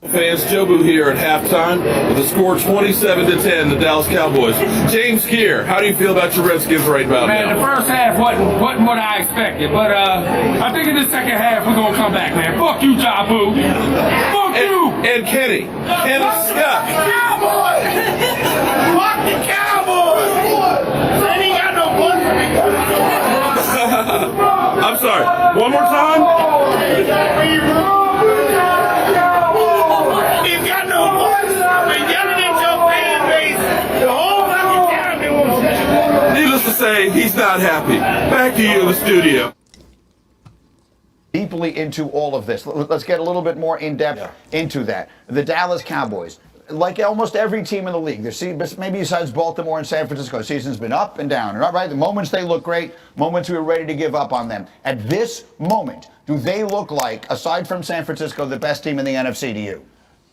Fans, Jobu here at halftime with the score 27-10, the Dallas Cowboys. James Gear, how do you feel about your Redskins right about man, now? the first half wasn't what I expected, but I think in the second half we're gonna come back, man. Fuck you, Jobu. Fuck you. And Kenny Scott. Cowboys. Fuck the Cowboys. They ain't got no blood for me. I'm sorry. One more time. Needless to say, he's not happy. Back to you in the studio. Deeply into all of this. Let's get a little bit more in depth into that. The Dallas Cowboys, like almost every team in the league, maybe besides Baltimore and San Francisco, the season's been up and down. Right? The moments they look great, moments we were ready to give up on them. At this moment, do they look like, aside from San Francisco, the best team in the NFC to you?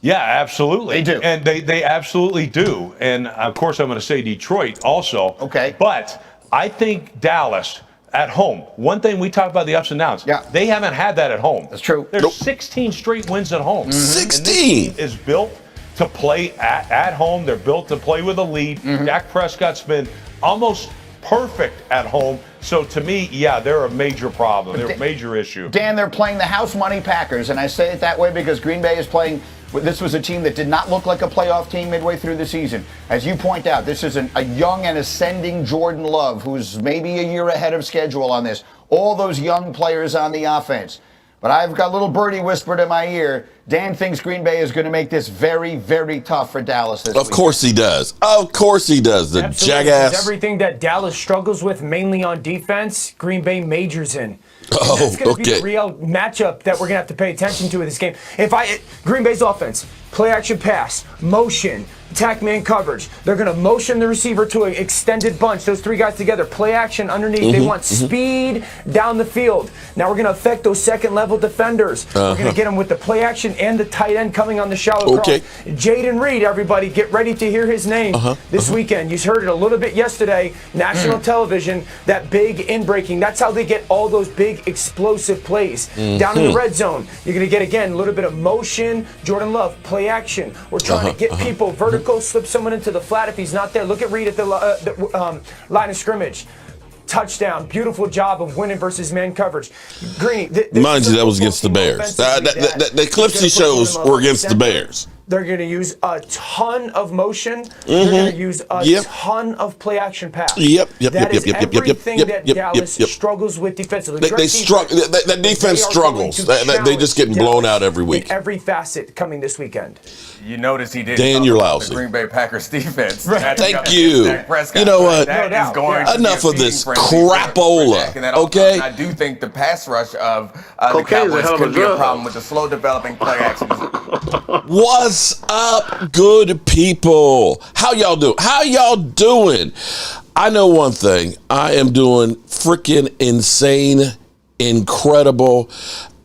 Yeah, absolutely. They do. And they absolutely do. And, of course, I'm going to say Detroit also. Okay. But I think Dallas at home, one thing we talk about the ups and downs, they haven't had that at home. That's true. There's 16 straight wins at home. Mm-hmm. 16! And this team is built to play at home. They're built to play with a lead. Mm-hmm. Dak Prescott's been almost perfect at home. So to me, yeah, they're a major problem. They're a major issue. Dan, they're playing the house money Packers, and I say it that way because Green Bay is playing. This was a team that did not look like a playoff team midway through the season. As you point out, this is a young and ascending Jordan Love, who's maybe a year ahead of schedule on this. All those young players on the offense. But I've got little birdie whispered in my ear. Dan thinks Green Bay is going to make this very, very tough for Dallas this week. Of course he does. Of course he does. The Absolutely. jackass. Everything that Dallas struggles with, mainly on defense, Green Bay majors in. Oh, That's going to be okay. the real matchup that we're going to have to pay attention to in this game. Green Bay's offense, play action pass, motion, attack man coverage. They're going to motion the receiver to an extended bunch. Those three guys together, play action underneath. They want speed down the field. Now we're going to affect those second level defenders. We're going to get them with the play action and the tight end coming on the shallow cross. Jaden Reed, everybody, get ready to hear his name this weekend. You heard it a little bit yesterday, national television, that big in-breaking. That's how they get all those big explosive plays. Down in the red zone, you're going to get, again, a little bit of motion. Jordan Love, play action. We're trying to get people vertical, slip someone into the flat if he's not there. Look at Reed at the line of scrimmage. Touchdown. Beautiful job of winning versus man coverage. Greeny, mind you, that was against the Bears. The clips he shows were against the Bears. They're going to use a ton of motion. They're going to use a ton of play action pass. That is everything that Dallas struggles with defensively. That defense struggles. They just getting blown out every week. In every facet coming this weekend. You notice he did. Dan, you're lousy. The Green Bay Packers defense. Thank you. You know what? Enough of this crapola. Okay. I do think the pass rush of the Cowboys could be a problem with the slow developing play action. What's up, good people? How y'all doing? I know one thing. I am doing freaking insane, incredible.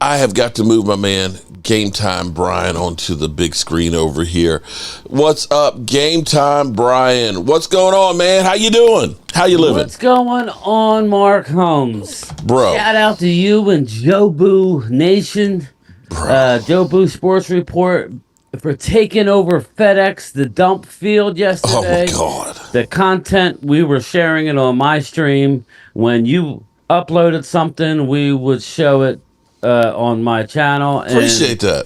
I have got to move my man, Game Time Brian, onto the big screen over here. What's up, Game Time Brian? What's going on, man? How you doing? How you living? What's going on, Mark Holmes? Bro. Shout out to you and Jobu Nation, Jobu Sports Report, for taking over FedEx, the dump field yesterday. Oh, my God. The content, we were sharing it on my stream. When you uploaded something, we would show it on my channel. Appreciate that.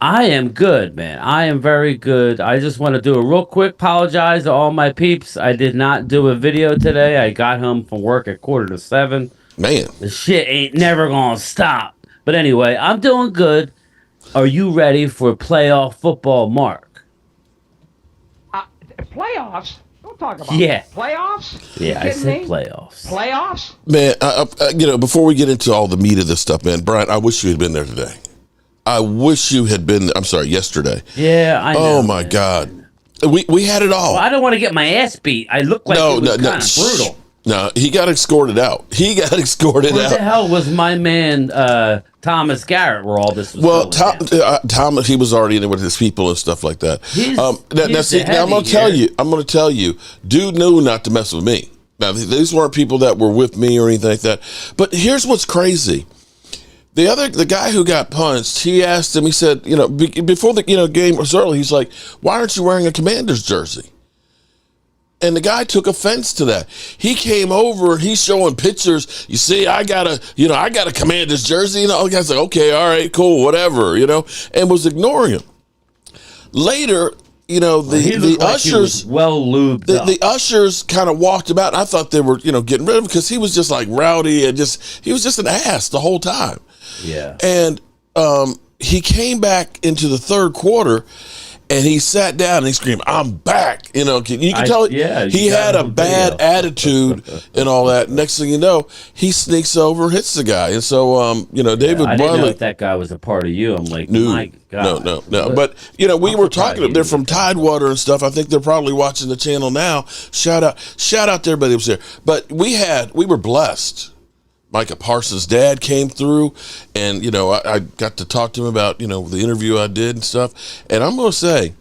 I am good, man. I am very good. I just want to do a real quick apologize to all my peeps. I did not do a video today. I got home from work at 6:45. Man. The shit ain't never gonna stop. But anyway, I'm doing good. Are you ready for playoff football, Mark? Playoffs? Don't talk about playoffs. Yeah, I said playoffs. Playoffs? Man, before we get into all the meat of this stuff, man, Brian, I wish you had been there today. I wish you had been. I'm sorry, yesterday. Yeah, I know. Oh my God, we had it all. Well, I don't want to get my ass beat. I look like it was kind of brutal. No, he got escorted out. Where the hell was my man Thomas Garrett? Where all this was Thomas, he was already in there with his people and stuff like that. Now I'm going to tell you, dude knew not to mess with me. Now these weren't people that were with me or anything like that. But here's what's crazy. The guy who got punched, he asked him. He said, before the game was early, he's like, "Why aren't you wearing a Commanders jersey?" And the guy took offense to that. He came over and he's showing pictures. You see, I got a Commanders jersey. The guy's like, "Okay, all right, cool, whatever," and was ignoring him. Later, the ushers, well lubed up. The ushers kind of walked him out. I thought they were, getting rid of him because he was just like rowdy and he was just an ass the whole time. Yeah. And he came back into the third quarter. And he sat down and he screamed, "I'm back!" You can tell he had a bad attitude and all that. Next thing you know, he sneaks over, hits the guy, and so David I didn't Barley. know if that guy was a part of you. I'm like, my God. No. But we were talking. They're from Tidewater and stuff. I think they're probably watching the channel now. Shout out to everybody that was there. But we were blessed. Micah Parsons' dad came through, and I got to talk to him about the interview I did and stuff. And I'm going to say,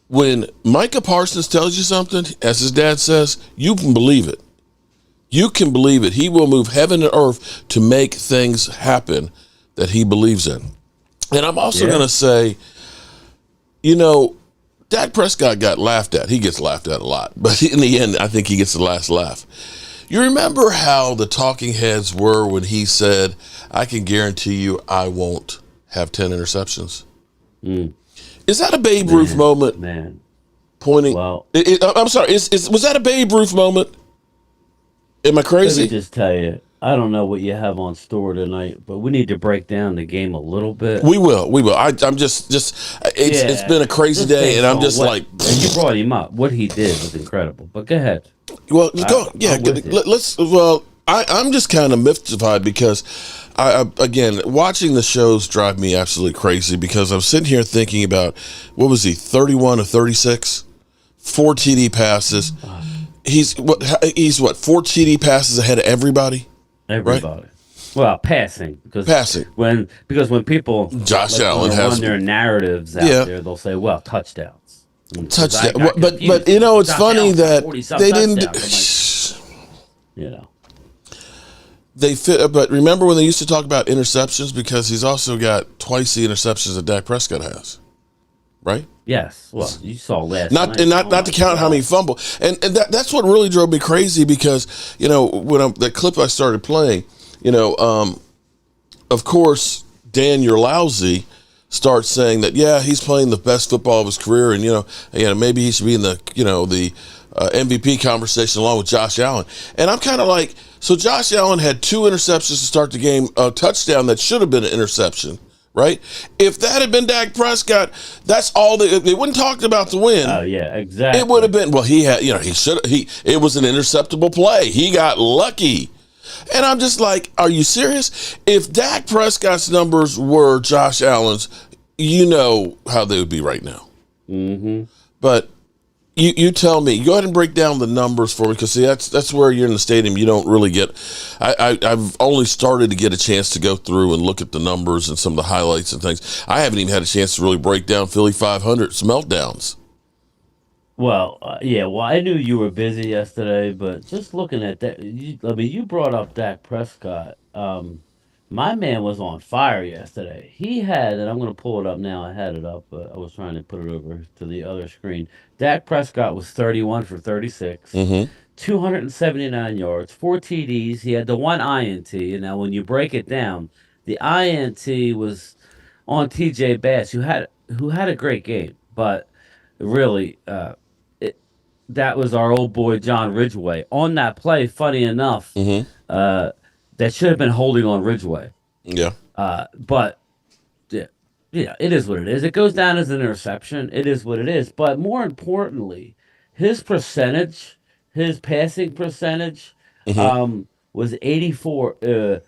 when Micah Parsons tells you something, as his dad says, you can believe it. You can believe it. He will move heaven and earth to make things happen that he believes in. And I'm also going to say, Dak Prescott got laughed at. He gets laughed at a lot, but in the end, I think he gets the last laugh. You remember how the talking heads were when he said, "I can guarantee you I won't have 10 interceptions"? Is that a Babe Ruth moment? Man. Pointing. Well, I'm sorry. Was that a Babe Ruth moment? Am I crazy? Let me just tell you, I don't know what you have on store tonight, but we need to break down the game a little bit. We will. I'm just it's been a crazy day, and I'm just like. And you brought him up. What he did was incredible. But go ahead. Well, let's. Well, I'm just kind of mystified because again, watching the shows drive me absolutely crazy because I'm sitting here thinking about what was he, 31 or 36, 4 TD passes. He's what 4 TD passes ahead of everybody. Everybody. Right? Well, passing because when people Allen has their narratives out there, they'll say, "Well, touchdowns." Touchdown, but it's funny that they didn't. They fit, but remember when they used to talk about interceptions because he's also got twice the interceptions that Dak Prescott has, right? Yes. Well, you saw last night. Not to count how many fumble, and that's what really drove me crazy because when that clip I started playing, of course Dan Urlaubsky starts saying that he's playing the best football of his career, and maybe he should be in the the MVP conversation along with Josh Allen. And I'm kind of like, so Josh Allen had 2 interceptions to start the game, a touchdown that should have been an interception, right? If that had been Dak Prescott, that's all they wouldn't talk about the win. Oh yeah, exactly. It would have been it was an interceptable play. He got lucky. And I'm just like, are you serious? If Dak Prescott's numbers were Josh Allen's, you know how they would be right now. Mm-hmm. But you tell me. Go ahead and break down the numbers for me, because see, that's where you're in the stadium. You don't really get. I've only started to get a chance to go through and look at the numbers and some of the highlights and things. I haven't even had a chance to really break down Philly 500's meltdowns. Well, well, I knew you were busy yesterday, but just looking at that, you brought up Dak Prescott. My man was on fire yesterday. He had, and I'm going to pull it up now. I had it up, but I was trying to put it over to the other screen. Dak Prescott was 31 for 36, 279 yards, 4 TDs. He had the 1 INT. And now when you break it down, the INT was on TJ Bass, who had a great game, but really, that was our old boy John Ridgeway on that play. Funny enough, that should have been holding on Ridgeway. Yeah. But yeah, it is what it is. It goes down as an interception. It is what it is. But more importantly, his percentage, his passing percentage, was 84. His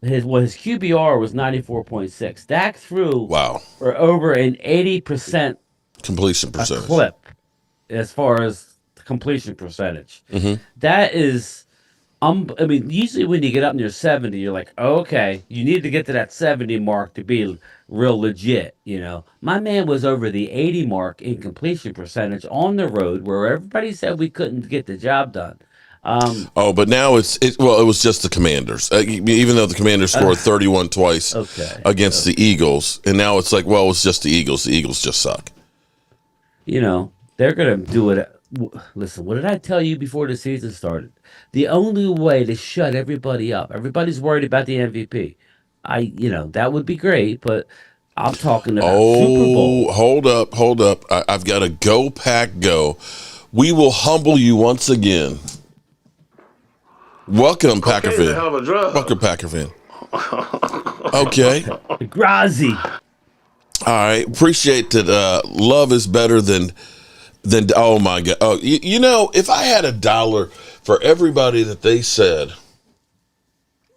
QBR was 94.6. Dak threw for over an 80% completion percentage clip as far as completion percentage. That is, I mean, usually when you get up near 70, you're like, oh, okay, you need to get to that 70 mark to be real legit. My man was over the 80 mark in completion percentage on the road where everybody said we couldn't get the job done. But now it was just the Commanders. Even though the Commanders scored 31 twice against the Eagles, and now it's like, well, it's just the Eagles. The Eagles just suck. They're gonna do it. Listen, what did I tell you before the season started? The only way to shut everybody up. Everybody's worried about the MVP. That would be great, but I'm talking about Super Bowl. Hold up. I've got a Go Pack Go. We will humble you once again. Welcome, Packer fan. Welcome, Packer fan. Okay. Grazi. All right. Appreciate that. Love is better than. Oh my God. Oh, if I had $1 for everybody that they said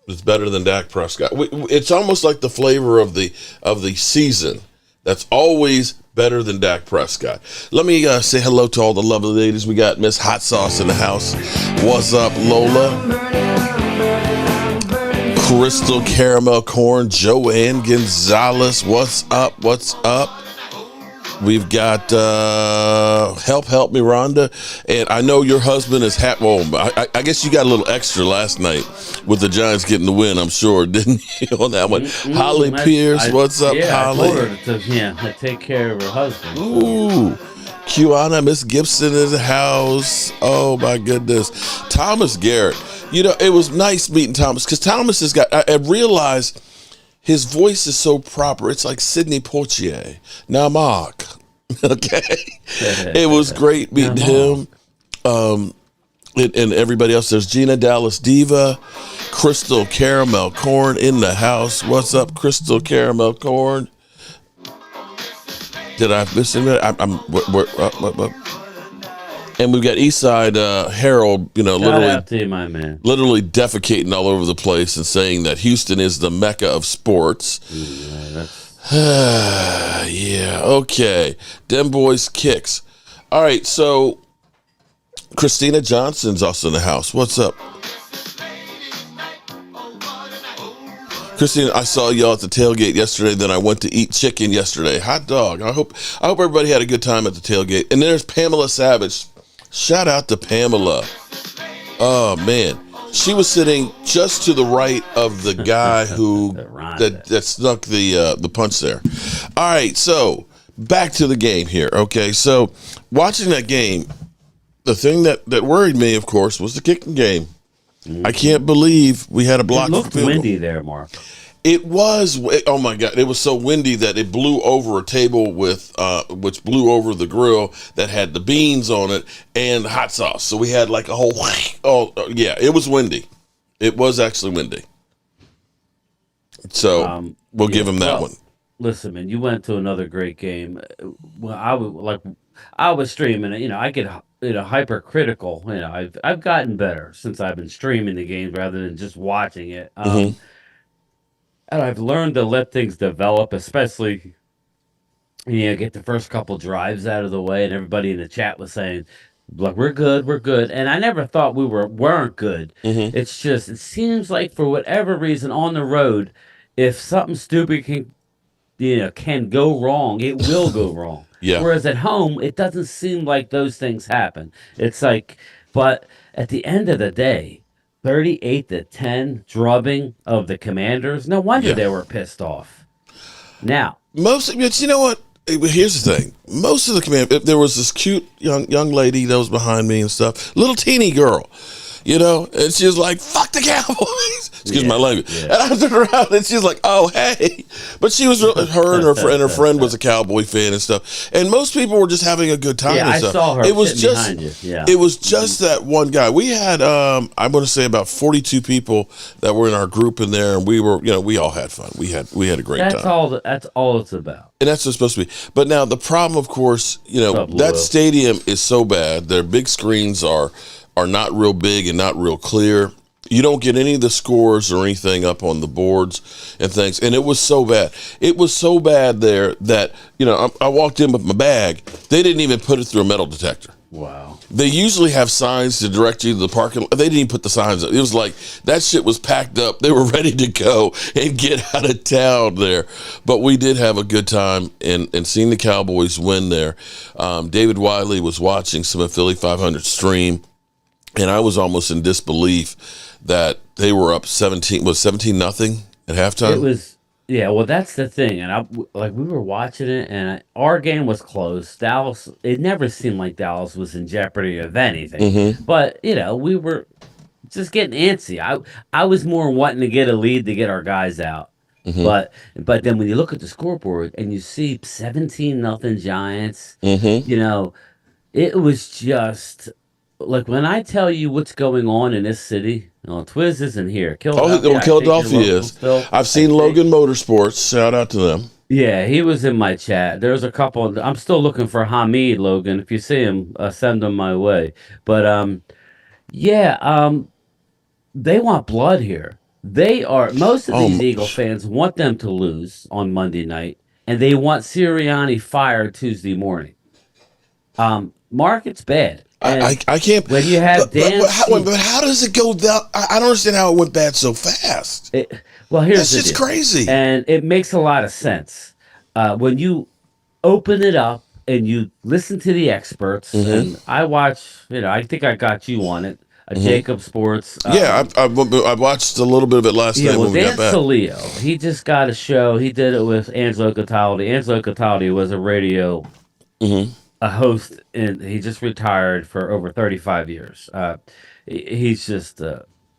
is better than Dak Prescott, it's almost like the flavor of the season. That's always better than Dak Prescott. Let me say hello to all the lovely ladies. We got Miss Hot Sauce in the house. What's up, Lola? Crystal Caramel Corn, Joanne Gonzalez. What's up? What's up? We've got help me, Rhonda, and I know your husband is happy. Well, I guess you got a little extra last night with the Giants getting the win. I'm sure, didn't you, on that one? Holly Pierce, what's up, Holly? I told her to take care of her husband. Ooh, Kiana, Miss Gibson is in the house. Oh my goodness, Thomas Garrett. It was nice meeting Thomas because Thomas has got. I realized. His voice is so proper. It's like Sidney Poitier. Namak. Okay. It was great meeting him. And everybody else. There's Gina Dallas Diva. Crystal Caramel Corn in the house. What's up, Crystal Caramel Corn? Did I miss him? What? And we've got Eastside Harold, literally, out to you, my man. Literally defecating all over the place and saying that Houston is the mecca of sports. Yeah, okay. Dem boys kicks. All right, so Christina Johnson's also in the house. What's up? Christina, I saw y'all at the tailgate yesterday. Then I went to eat chicken yesterday. Hot dog. I hope everybody had a good time at the tailgate. And there's Pamela Savage. Shout out to Pamela. Oh man, she was sitting just to the right of the guy that snuck the punch there. All right, so back to the game here. Okay, so watching that game, the thing that worried me, of course, was the kicking game. I can't believe we had a block. It looked windy there, Mark. It was. Oh my God! It was so windy that it blew over a table which blew over the grill that had the beans on it and hot sauce. So we had like a whole. Oh yeah, it was windy. It was actually windy. So we'll give him that one. Listen, man, you went to another great game. Well, I was streaming. I get hypercritical. I've gotten better since I've been streaming the games rather than just watching it. And I've learned to let things develop, especially, get the first couple drives out of the way. And everybody in the chat was saying, like, we're good. And I never thought we weren't good. It's just, it seems like for whatever reason on the road, if something stupid can go wrong, it will go wrong. Yeah. Whereas at home, it doesn't seem like those things happen. It's like, but at the end of the day, 38-10 drubbing of the Commanders. No wonder they were pissed off. Now, but you know what? Here's the thing. Most of the Commanders, there was this cute young lady that was behind me and stuff, little teeny girl, and she was like, "Fuck the Cowboys." Excuse my language. Yeah. And I turned around and she's like, "Oh hey," but she was her and her friend was a Cowboy fan and stuff. And most people were just having a good time. Yeah, and I stuff. saw her. It was just behind you. Yeah. It was just that one guy. We had I want to say about 42 people that were in our group in there, and we were we all had fun. We had a great time. That's all it's about. And that's what it's supposed to be. But now the problem, of course, that stadium is so bad. Their big screens are not real big and not real clear. You don't get any of the scores or anything up on the boards and things. And it was so bad. It was so bad there that, I walked in with my bag. They didn't even put it through a metal detector. Wow. They usually have signs to direct you to the parking lot. They didn't even put the signs up. It was like that shit was packed up. They were ready to go and get out of town there. But we did have a good time and seeing the Cowboys win there. David Wiley was watching some of Philly 500 stream. and I was almost in disbelief that they were up 17 nothing at halftime. It was, yeah. Well, that's the thing, and we were watching it, and our game was close. Dallas, it never seemed like Dallas was in jeopardy of anything, but we were just getting antsy. I was more wanting to get a lead to get our guys out. But then when you look at the scoreboard and you see 17-0 Giants, it was just like when I tell you what's going on in this city. Twiz isn't here. Philadelphia is. I've seen Logan Motorsports. Shout out to them. Yeah, he was in my chat. There's a couple. I'm still looking for Hamid, Logan. If you see him, send him my way. But they want blood here. Most of these Eagle fans want them to lose on Monday night, and they want Sirianni fired Tuesday morning. Mark, it's bad. I can't. When you have but how does it go down? I don't understand how it went bad so fast. Here's That's the just deal. crazy. And it makes a lot of sense. When you open it up and you listen to the experts, and I watch, I think I got you on it, Jacob Sports. I watched a little bit of it last night when we Dan got back. Saleo, he just got a show. He did it with Angelo Cataldi. Angelo Cataldi was a radio a host, and he just retired for over 35 years. He's just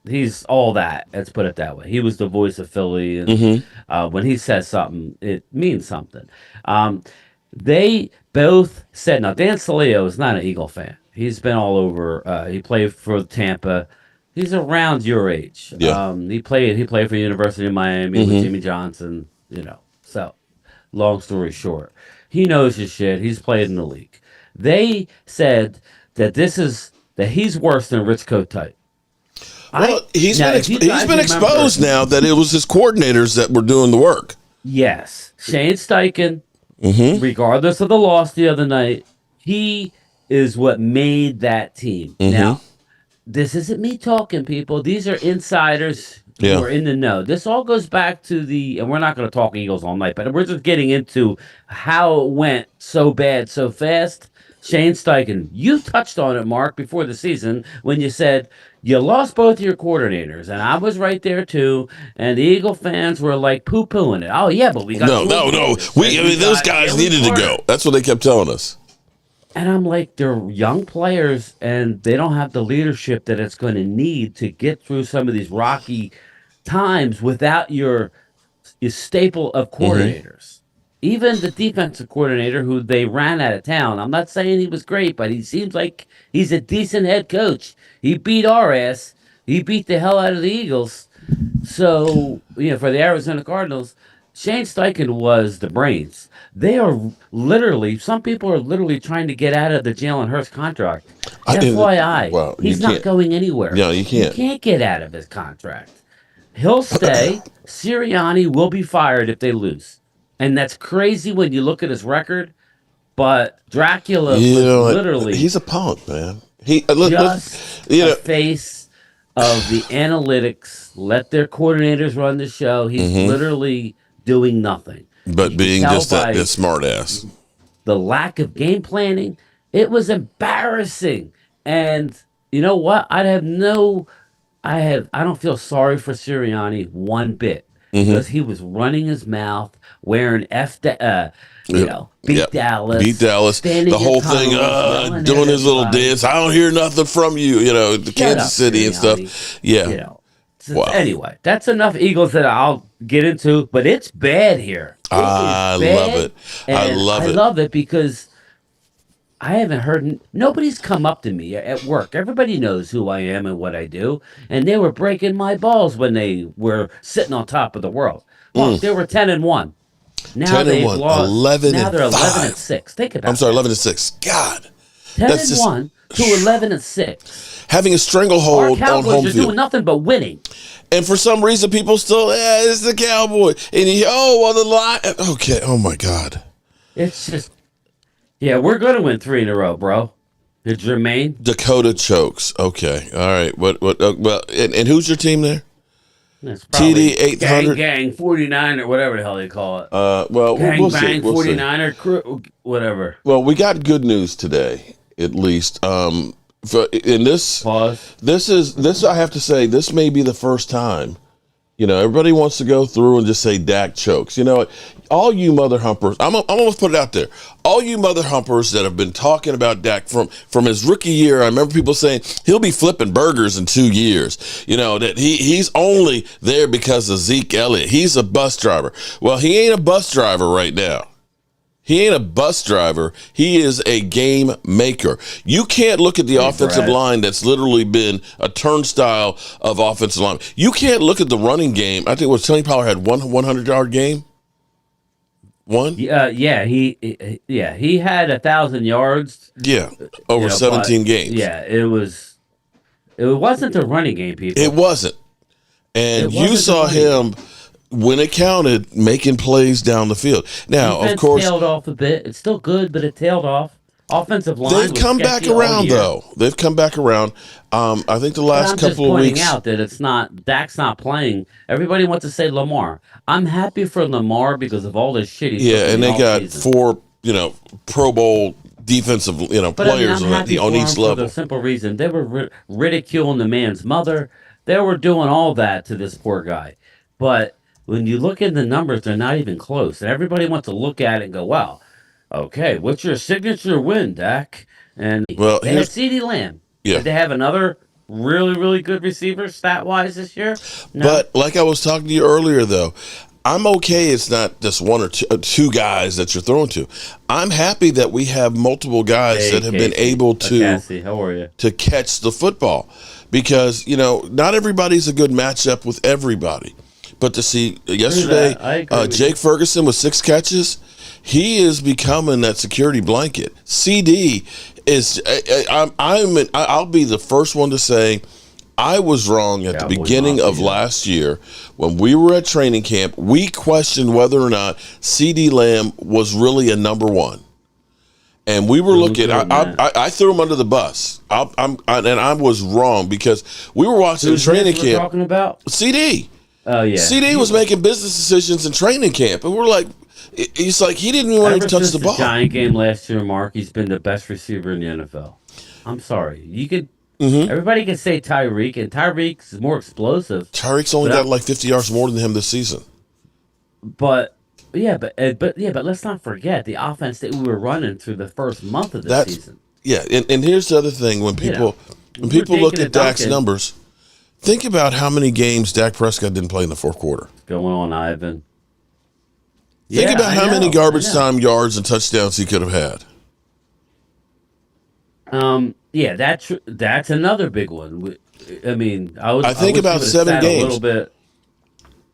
he's all that. Let's put it that way. He was the voice of Philly, and when he says something, it means something. They both said, now Dan Saleo is not an Eagle fan. He's been all over. He played for Tampa. He's around your age. Yeah. He played for the University of Miami with Jimmy Johnson. So long story short, he knows his shit. He's played in the league. They said that he's worse than Rich Kotite. Well, he's been exposed now that it was his coordinators that were doing the work. Yes, Shane Steichen, regardless of the loss the other night, he is what made that team. Now, this isn't me talking, people. These are insiders who are in the know. This all goes back to and we're not going to talk Eagles all night, but we're just getting into how it went so bad so fast. Shane Steichen, you touched on it, Mark, before the season when you said you lost both your coordinators, and I was right there too. And the Eagle fans were like poo-pooing it. Oh yeah, but we got no. Those guys needed to go. That's what they kept telling us. And I'm like, they're young players, and they don't have the leadership that it's going to need to get through some of these rocky times without your staple of coordinators. Even the defensive coordinator, who they ran out of town, I'm not saying he was great, but he seems like he's a decent head coach. He beat our ass. He beat the hell out of the Eagles. So, for the Arizona Cardinals, Shane Steichen was the brains. They are some people are literally trying to get out of the Jalen Hurts contract. FYI, he's not going anywhere. No, you can't. He can't get out of his contract. He'll stay. Sirianni will be fired if they lose. And that's crazy when you look at his record. But Dracula was literally... He's a punk, man. A face of the analytics. Let their coordinators run the show. He's literally doing nothing. But being just that smart ass. The lack of game planning, it was embarrassing. And you know what? I don't feel sorry for Sirianni one bit. Because he was running his mouth, wearing beat Dallas. Beat Dallas. The whole thing, doing his little dance. I don't hear nothing from you, the Kansas City Sirianni, and stuff. Yeah. Wow. Anyway, that's enough Eagles that I'll get into, but it's bad here. I love it. I love it because I haven't heard, nobody's come up to me at work. Everybody knows who I am and what I do, and they were breaking my balls when they were sitting on top of the world. Well, they were 10-1. Now they've lost. 11 now they're and 11-6. Think about it. I'm sorry, 11-6. God. 10-1 to 11-6. Having a stranglehold Our on Cowboys home are field. doing nothing but winning. And for some reason, people still, it's the Cowboys. And the line. Okay, oh my God. It's just, we're going to win 3 in a row, bro. It's Jermaine. Dakota chokes. Okay, all right. And who's your team there? TD 800. Gang 49 or whatever the hell they call it. We'll Bang see. 49er crew, whatever. Well, we got good news today, at least. in this, Pause. this I have to say, this may be the first time. Everybody wants to go through and just say Dak chokes. You know what? All you mother humpers, I'm gonna put it out there. All you mother humpers that have been talking about Dak from his rookie year, I remember people saying he'll be flipping burgers in 2 years. That he's only there because of Zeke Elliott. He's a bus driver. Well, he ain't a bus driver right now. He ain't a bus driver. He is a game maker. You can't look at the offensive line that's literally been a turnstile of offensive line. You can't look at the running game. I think it was Tony Pollard had one 100-yard game. One? He had 1,000 yards. Yeah, over 17 games. Yeah, it wasn't the running game, people. It wasn't. And you saw him, when it counted, making plays down the field. Now, Defense of course, tailed off a bit. It's still good, but it tailed off. Offensive line. They've come back around, though. They've come back around. I think the last couple of weeks. I'm just pointing out that it's not. Dak's not playing. Everybody wants to say Lamar. I'm happy for Lamar because of all this shit. Yeah, and they got season. 4, Pro Bowl defensive, players I'm happy on for each him level. For the simple reason they were ridiculing the man's mother. They were doing all that to this poor guy, but when you look at the numbers, they're not even close. And everybody wants to look at it and go, wow, okay, what's your signature win, Dak? And they had CeeDee Lamb. Yeah. Did they have another really, really good receiver stat-wise this year? No. But like I was talking to you earlier, though, I'm okay it's not just one or two guys that you're throwing to. I'm happy that we have multiple guys that have been able to, Cassie, how are you? to catch the football. Because, not everybody's a good matchup with everybody. But to see yesterday, Jake Ferguson with 6 catches, he is becoming that security blanket. CD is. I'll be the first one to say I was wrong at the beginning of last year when we were at training camp. We questioned whether or not CD Lamb was really a number one. And we were looking. I threw him under the bus. And I was wrong because we were watching training camp. Talking about CD. Oh yeah, CD was making business decisions in training camp, and we're like, he's like he didn't even want to touch the ball. Giant game last year, Mark. He's been the best receiver in the NFL. I'm sorry, you could. Everybody can say Tyreek, and Tyreek's more explosive. Tyreek's only got like 50 yards more than him this season. But let's not forget the offense that we were running through the first month of the season. Yeah, and here's the other thing: when people look at Dak's numbers. Think about how many games Dak Prescott didn't play in the fourth quarter. Going on, Ivan. Think about how many garbage time yards and touchdowns he could have had. That's another big one. I mean, I think about 7 games. A little bit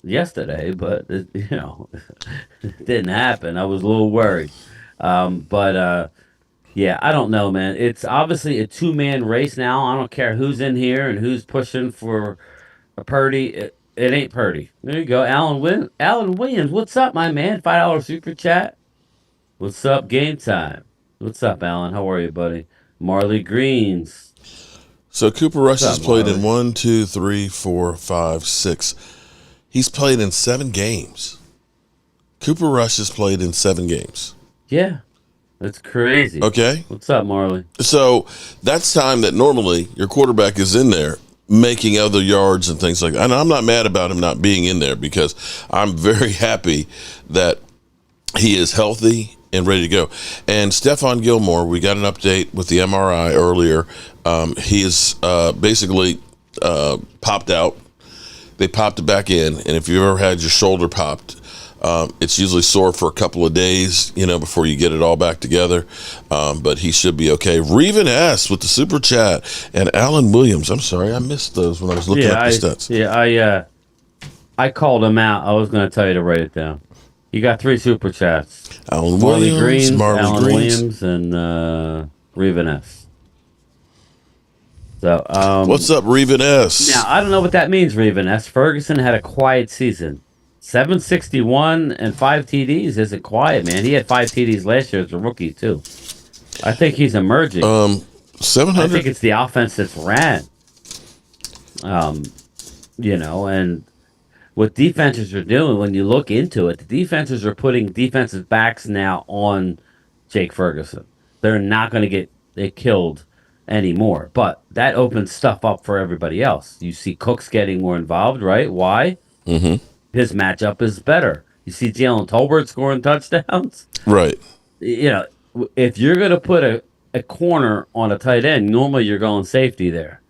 yesterday, but it didn't happen. I was a little worried, yeah, I don't know, man. It's obviously a 2-man race now. I don't care who's in here and who's pushing for a Purdy. It ain't Purdy. There you go, Alan Williams. What's up, my man? $5 super chat. What's up, game time? What's up, Alan? How are you, buddy? Marley Greens. So Cooper Rush has played in 1, 2, 3, 4, 5, 6. He's played in 7 games. Cooper Rush has played in 7 games. Yeah. That's crazy. Okay. What's up, Marley? So that's time that normally your quarterback is in there making other yards and things like that. And I'm not mad about him not being in there because I'm very happy that he is healthy and ready to go. And Stephon Gilmore, we got an update with the MRI earlier. He is basically popped out. They popped it back in. And if you ever had your shoulder popped, it's usually sore for a couple of days, before you get it all back together. But he should be okay. Reven S with the super chat and Alan Williams. I'm sorry, I missed those when I was looking at the stats. Yeah, I called him out. I was going to tell you to write it down. You got 3 super chats. Alan Marley Williams, Greens, Marley Alan Greens. Williams, and Reven S. So, what's up, Reven S? Now, I don't know what that means, Reven S. Ferguson had a quiet season. 761 and 5 TDs isn't quiet, man. He had 5 TDs last year as a rookie, too. I think he's emerging. 700. I think it's the offense that's ran. And what defenses are doing, when you look into it, the defenses are putting defensive backs now on Jake Ferguson. They're not going to get killed anymore. But that opens stuff up for everybody else. You see Cooks getting more involved, right? Why? Mm-hmm. His matchup is better. You see Jalen Tolbert scoring touchdowns. Right. You know, if you're going to put a corner on a tight end, normally you're going safety there.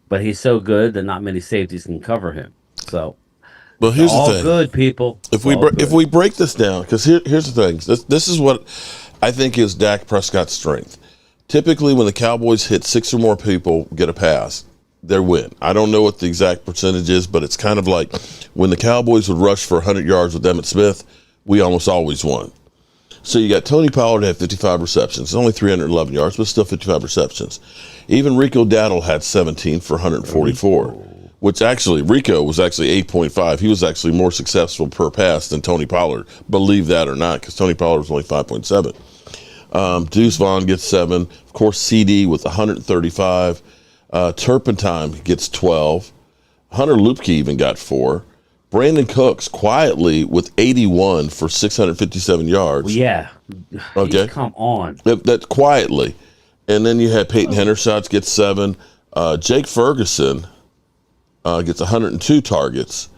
But he's so good that not many safeties can cover him. So, Well, it's here's the all thing. good, people. If we break this down, because here's the thing. This is what I think is Dak Prescott's strength. Typically, when the Cowboys hit 6 or more people get a pass, they win. I don't know what the exact percentage is, but it's kind of like when the Cowboys would rush for 100 yards with Emmitt Smith, we almost always won. So you got Tony Pollard had 55 receptions, only 311 yards, but still 55 receptions. Even Rico Dowdle had 17 for 144, which actually, Rico was actually 8.5. He was actually more successful per pass than Tony Pollard, believe that or not, because Tony Pollard was only 5.7. Deuce Vaughn gets 7. Of course, CD with 135. Turpentine gets 12. Hunter Lupke even got 4. Brandon Cooks quietly with 81 for 657 yards. Yeah. Okay. Come on. That quietly. And then you had Peyton Hendershot gets 7. Jake Ferguson gets 102 targets,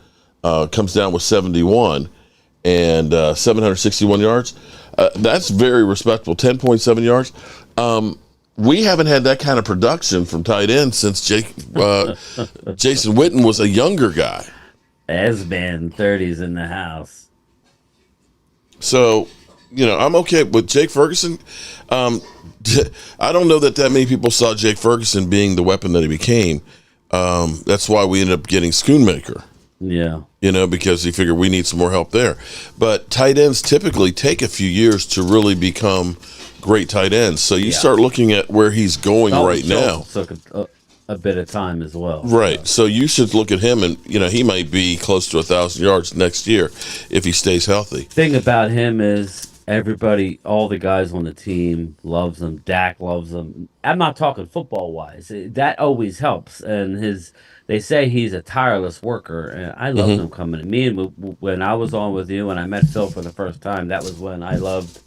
comes down with 71 and 761 yards. That's very respectable. 10.7 yards. We haven't had that kind of production from tight end since Jason Witten was a younger guy. S-Man 30's in the house. So, I'm okay with Jake Ferguson. I don't know that many people saw Jake Ferguson being the weapon that he became. That's why we ended up getting Schoonmaker. Yeah. Because he figured we need some more help there. But tight ends typically take a few years to really become great tight ends. So you start looking at where he's going right now. Took a bit of time as well. Right. So you should look at him and, he might be close to 1,000 yards next year if he stays healthy. Thing about him is everybody, all the guys on the team loves him. Dak loves him. I'm not talking football-wise. That always helps. And they say he's a tireless worker, and I love him coming to me. And when I was on with you and I met Phil for the first time, that was when I loved,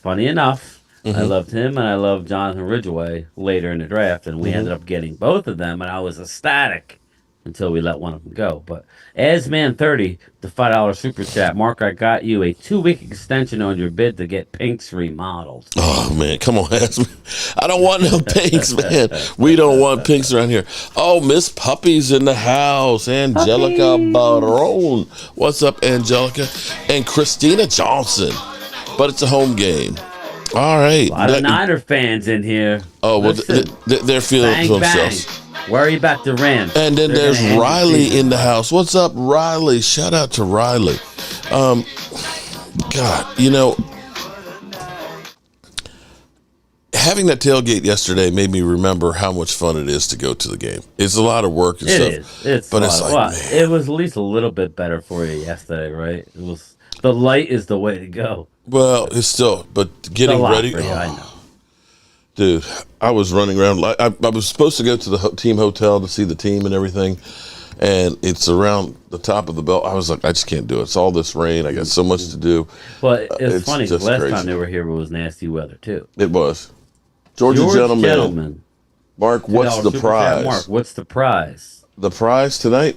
funny enough, I loved him and I loved Jonathan Ridgeway later in the draft, and we ended up getting both of them, and I was ecstatic until we let one of them go. But Asman30, the $5 super chat. Mark, I got you a 2-week extension on your bid to get Pink's remodeled. Oh, man, come on, Asman. I don't want no Pinks, man. We don't want Pinks around here. Oh, Miss Puppy's in the house. Angelica Barone. What's up, Angelica? And Christina Johnson. But it's a home game. All right. A lot of Niner fans in here. Oh, well, they're feeling themselves. Worry about the Rams. And then there's Riley in the house. What's up, Riley? Shout out to Riley. God, having that tailgate yesterday made me remember how much fun it is to go to the game. It's a lot of work and stuff. It's but it's like, man. It was at least a little bit better for you yesterday, right? It was, the light is the way to go. Well, it's still, but getting ready. For you, I know. Dude, I was running around. I was supposed to go to the team hotel to see the team and everything, and it's around the top of the belt. I was like, I just can't do it. It's all this rain. I got so much to do. But it's funny, just last crazy. time they were here, it was nasty weather, too. It was. Georgia Gentleman. Mark, what's the prize? Mark, what's the prize? The prize tonight?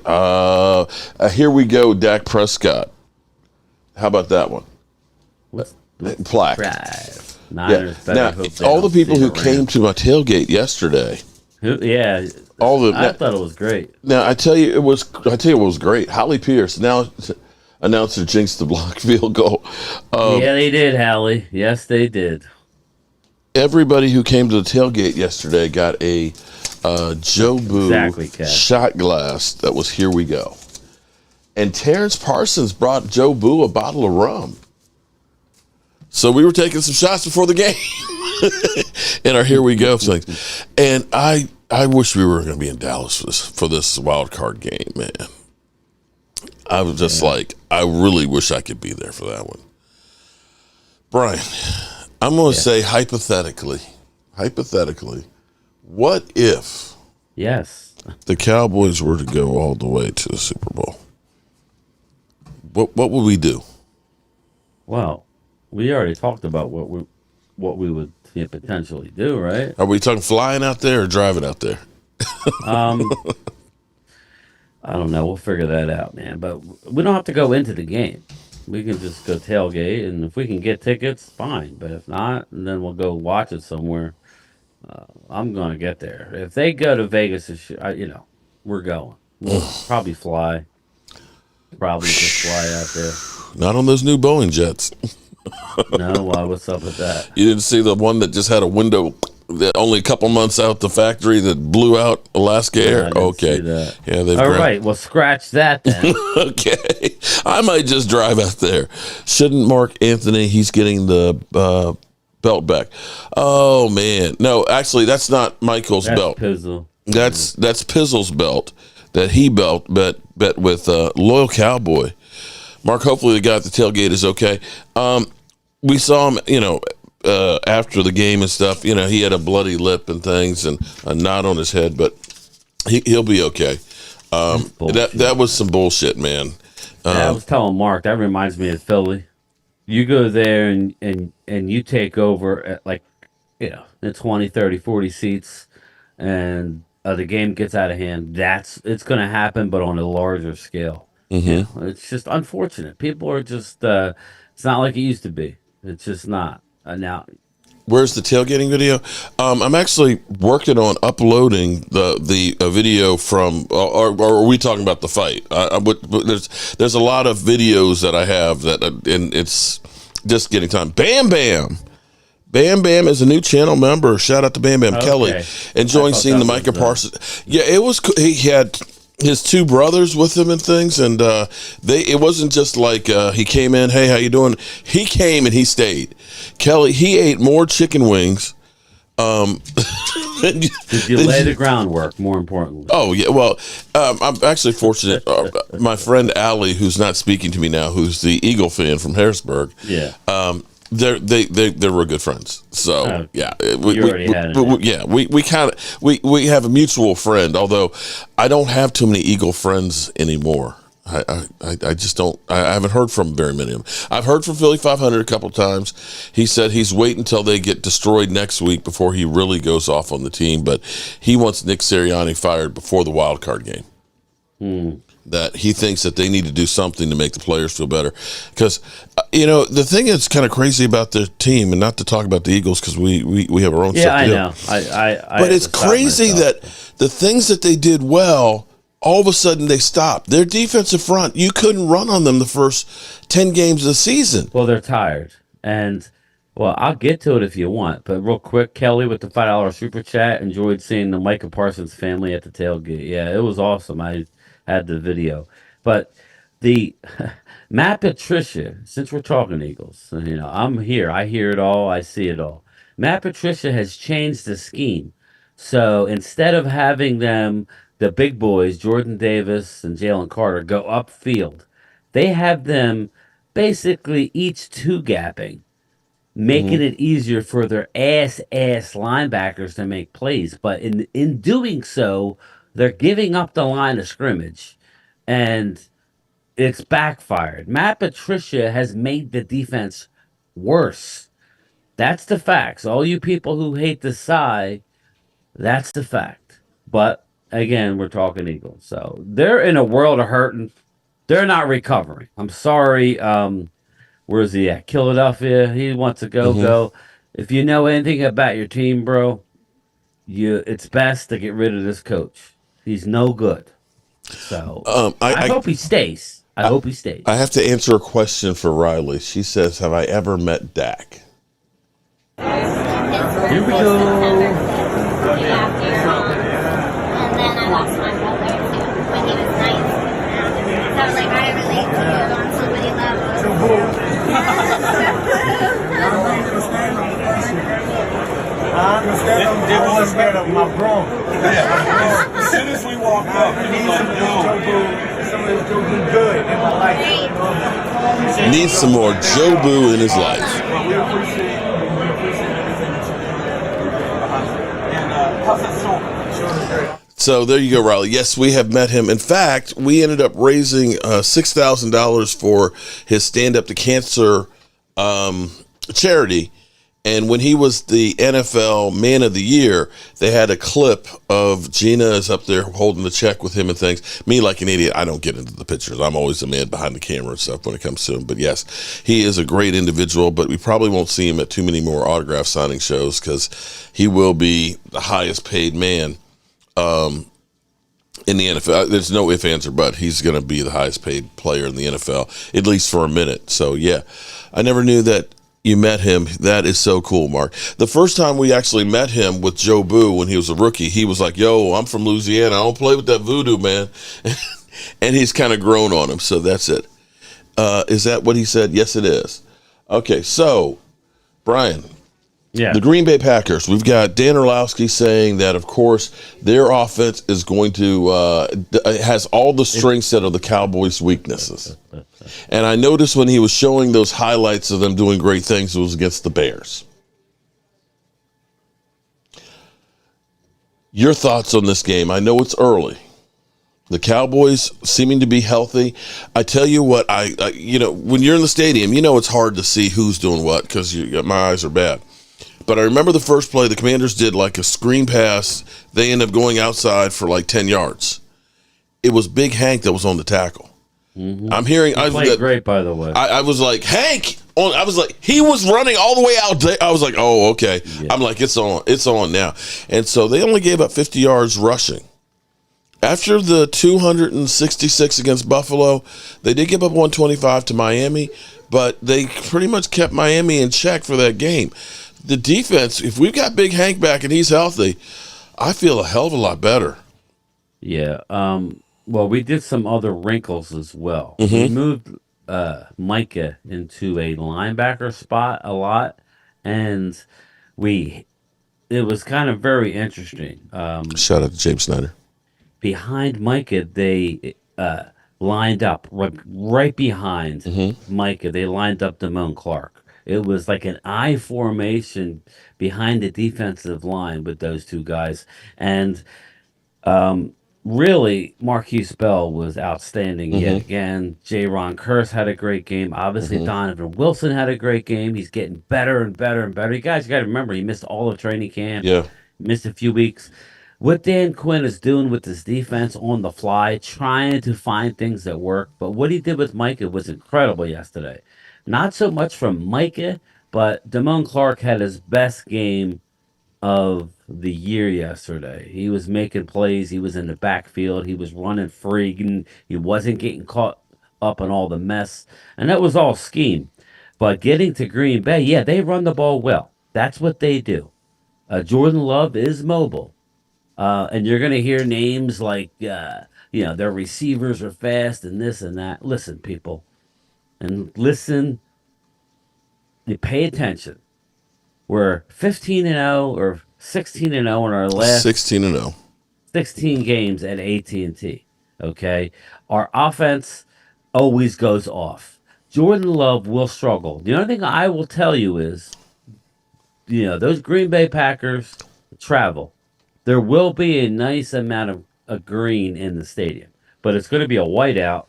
Here we go, Dak Prescott. How about that one? What's plaque. Prize? Niners Now, all the people who came to my tailgate yesterday. I thought it was great. Now I tell you, it was great. Holly Pierce now announced her jinx the block field goal. Yeah, they did, Hallie. Yes, they did. Everybody who came to the tailgate yesterday got a Joe Boo shot glass that was Here We Go. And Terrence Parsons brought Joe Boo a bottle of rum. So we were taking some shots before the game in our Here We Go things. And I wish we were going to be in Dallas for this wild card game, man. I was just like, I really wish I could be there for that one. Brian, I'm going to say hypothetically, what if the Cowboys were to go all the way to the Super Bowl? What would we do? Well, we already talked about what what we would potentially do, right? Are we talking flying out there or driving out there? Um, I don't know. We'll figure that out, man. But we don't have to go into the game. We can just go tailgate, and if we can get tickets, fine. But if not, then we'll go watch it somewhere. I'm gonna get there. If they go to Vegas, we're going. We'll probably fly. Probably just fly out there. Not on those new Boeing jets. No, why? What's up with that? You didn't see the one that just had a window that only a couple months out the factory that blew out Alaska Air? I didn't see Okay. that. Yeah, they've All right, well, scratch that then. Okay. I might just drive out there. Shouldn't Mark Anthony, he's getting the belt back. Oh, man. No, actually, that's not Michael's That's belt. Pizzle. That's Pizzle's belt that he bet with Loyal Cowboy. Mark, hopefully the guy at the tailgate is okay. We saw him, after the game and stuff. He had a bloody lip and things and a knot on his head, but he'll be okay. That was some bullshit, man. I was telling Mark, that reminds me of Philly. You go there and you take over at the 20, 30, 40 seats, and the game gets out of hand. It's going to happen, but on a larger scale. Mm-hmm. It's just unfortunate. People are just, it's not like it used to be. It's just not. Now, where's the tailgating video? I'm actually working on uploading the video from. Or are we talking about the fight? There's a lot of videos that I have and it's just getting time. B.A.M. B.A.M is a new channel member. Shout out to B.A.M. Okay. Kelly. Enjoying seeing the Micah Parsons. Yeah, it was. He had his two brothers with him and things, and it wasn't just like he came in, hey, how you doing? He came and he stayed. Kelly, he ate more chicken wings. Did you lay the groundwork, more importantly? Oh, yeah. Well, I'm actually fortunate. My friend Allie, who's not speaking to me now, who's the Eagle fan from Harrisburg. Yeah. They were good friends. So yeah, we have a mutual friend. Although I don't have too many Eagle friends anymore. I just don't. I haven't heard from very many of them. I've heard from Philly 500 a couple times. He said he's waiting until they get destroyed next week before he really goes off on the team. But he wants Nick Sirianni fired before the wild card game. That he thinks that they need to do something to make the players feel better. Because, the thing that's kind of crazy about their team, and not to talk about the Eagles because we have our own stuff to do. Yeah, I know. But it's crazy that the things that they did well, all of a sudden they stopped. Their defensive front, you couldn't run on them the first 10 games of the season. Well, they're tired. And, I'll get to it if you want. But real quick, Kelly with the $5 super chat, enjoyed seeing the Micah Parsons family at the tailgate. Yeah, it was awesome. I had the video. But the Matt Patricia, since we're talking Eagles, I'm here. I hear it all. I see it all. Matt Patricia has changed the scheme. So instead of having them, the big boys, Jordan Davis and Jalen Carter, go upfield, they have them basically each two-gapping, making it easier for their ass linebackers to make plays. But in doing so, they're giving up the line of scrimmage, and it's backfired. Matt Patricia has made the defense worse. That's the facts. All you people who hate the sigh, that's the fact. But, again, we're talking Eagles. So they're in a world of hurt, and they're not recovering. I'm sorry. Where's he at? Philadelphia. He wants to go. If you know anything about your team, bro, it's best to get rid of this coach. He's no good. So I hope he stays. I hope he stays. I have to answer a question for Riley. She says, have I ever met Dak? Here we go. And then I lost my brother when he was 9. So I relate to you on so many levels. I understand. I was scared of my bro. As soon as we walked up, he was like, Somebody was doing good in my life. Needs some more Joe Boo in his life. we appreciate and how's that soul? So there you go, Riley. Yes, we have met him. In fact, we ended up raising $6,000 for his Stand Up to Cancer charity. And when he was the NFL Man of the Year, they had a clip of Gina is up there holding the check with him and things. Me, like an idiot, I don't get into the pictures. I'm always the man behind the camera and stuff when it comes to him. But yes, he is a great individual, but we probably won't see him at too many more autograph signing shows because he will be the highest paid man in the NFL. There's no ifs, ands, or buts. He's going to be the highest paid player in the NFL, at least for a minute. So, yeah, I never knew that you met him. That is so cool, Mark. The first time we actually met him with Joe Boo when he was a rookie, he was like, yo, I'm from Louisiana. I don't play with that voodoo, man. And he's kind of grown on him, so that's it. Is that what he said? Yes, it is. Okay, so, Brian, the Green Bay Packers, we've got Dan Orlowski saying that, of course, their offense is going to has all the strengths that are the Cowboys' weaknesses. And I noticed when he was showing those highlights of them doing great things, it was against the Bears. Your thoughts on this game? I know it's early. The Cowboys seeming to be healthy. I tell you what, I when you're in the stadium, it's hard to see who's doing what because my eyes are bad. But I remember the first play, the Commanders did like a screen pass. They ended up going outside for like 10 yards. It was Big Hank that was on the tackle. Mm-hmm. I'm hearing. He played great, by the way. I was like, Hank. I was like, he was running all the way out there. I was like, oh, okay. Yeah. I'm like, it's on now. And so they only gave up 50 yards rushing. After the 266 against Buffalo, they did give up 125 to Miami, but they pretty much kept Miami in check for that game. The defense, if we've got Big Hank back and he's healthy, I feel a hell of a lot better. Yeah. Well, we did some other wrinkles as well. Mm-hmm. We moved Micah into a linebacker spot a lot, and it was kind of very interesting. Shout out to James Snyder. Behind Micah, they lined up right behind Micah. They lined up Damone Clark. It was like an I formation behind the defensive line with those two guys. And really, Marquise Bell was outstanding yet again. J-Ron Curse had a great game. Obviously, Donovan Wilson had a great game. He's getting better and better and better. You guys got to remember, he missed all of training camp. Yeah. Missed a few weeks. What Dan Quinn is doing with his defense on the fly, trying to find things that work. But what he did with Micah was incredible yesterday. Not so much from Micah, but Damone Clark had his best game of the year yesterday. He was making plays. He was in the backfield. He was running free. And he wasn't getting caught up in all the mess. And that was all scheme. But getting to Green Bay, yeah, they run the ball well. That's what they do. Jordan Love is mobile. And you're going to hear names like, their receivers are fast and this and that. Listen, people. And listen, you pay attention. We're 15-0 or 16-0 in our last 16-0. 16 games at AT&T. Okay, our offense always goes off. Jordan Love will struggle. The only thing I will tell you is, those Green Bay Packers travel. There will be a nice amount of green in the stadium, but it's going to be a whiteout.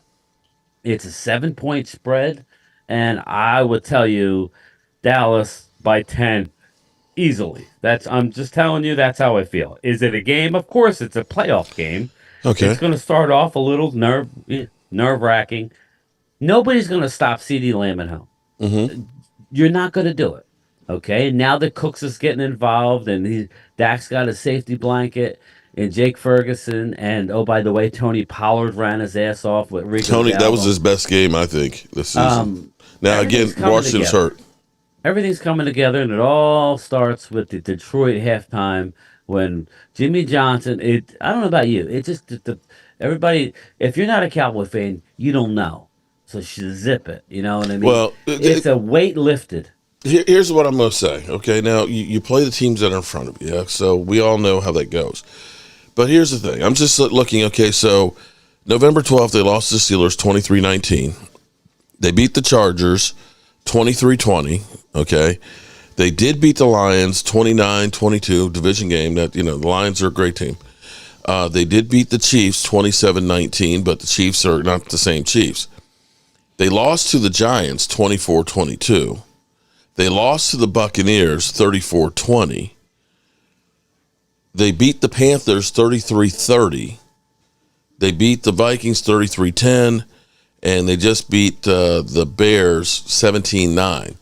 It's a 7-point spread, and I would tell you Dallas by 10 easily. I'm just telling you that's how I feel. Is it a game? Of course, it's a playoff game. Okay. It's going to start off a little nerve-wracking. Nobody's going to stop CeeDee Lamb at home. Mm-hmm. You're not going to do it. Okay? Now that Cooks is getting involved and Dak's got a safety blanket, and Jake Ferguson, and oh, by the way, Tony Pollard ran his ass off with Rico Tony, Gallo. that was his best game, I think, this season. Now, again, Washington's hurt. Everything's coming together, and it all starts with the Detroit halftime when Jimmy Johnson, I don't know about you, it just, everybody, if you're not a Cowboy fan, you don't know. So zip it, you know what I mean? Well, it's a weight lifted. Here's what I'm going to say, okay? Now, you play the teams that are in front of you, yeah? So we all know how that goes. But here's the thing. I'm just looking, okay, so November 12th, they lost to the Steelers 23-19. They beat the Chargers 23-20, okay? They did beat the Lions 29-22, division game. That the Lions are a great team. They did beat the Chiefs 27-19, but the Chiefs are not the same Chiefs. They lost to the Giants 24-22. They lost to the Buccaneers 34-20. They beat the Panthers 33-30. They beat the Vikings 33-10. And they just beat the Bears 17-9.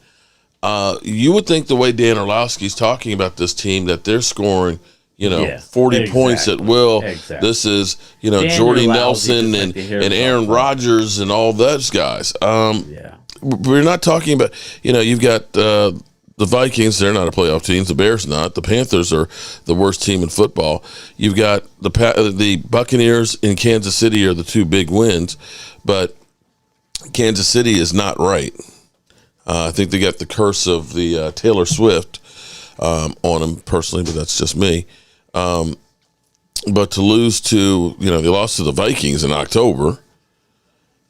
You would think the way Dan Orlowski's talking about this team that they're scoring, 40 points at will. Exactly. This is, Dan Jordy Nelson and Aaron Rodgers and all those guys. We're not talking about, you've got the Vikings. They're not a playoff team. The Bears not. The Panthers are the worst team in football. You've got the Buccaneers in Kansas City are the two big wins, but Kansas City is not right. I think they got the curse of the Taylor Swift on them personally, but that's just me. But to lose to, they lost to the Vikings in October.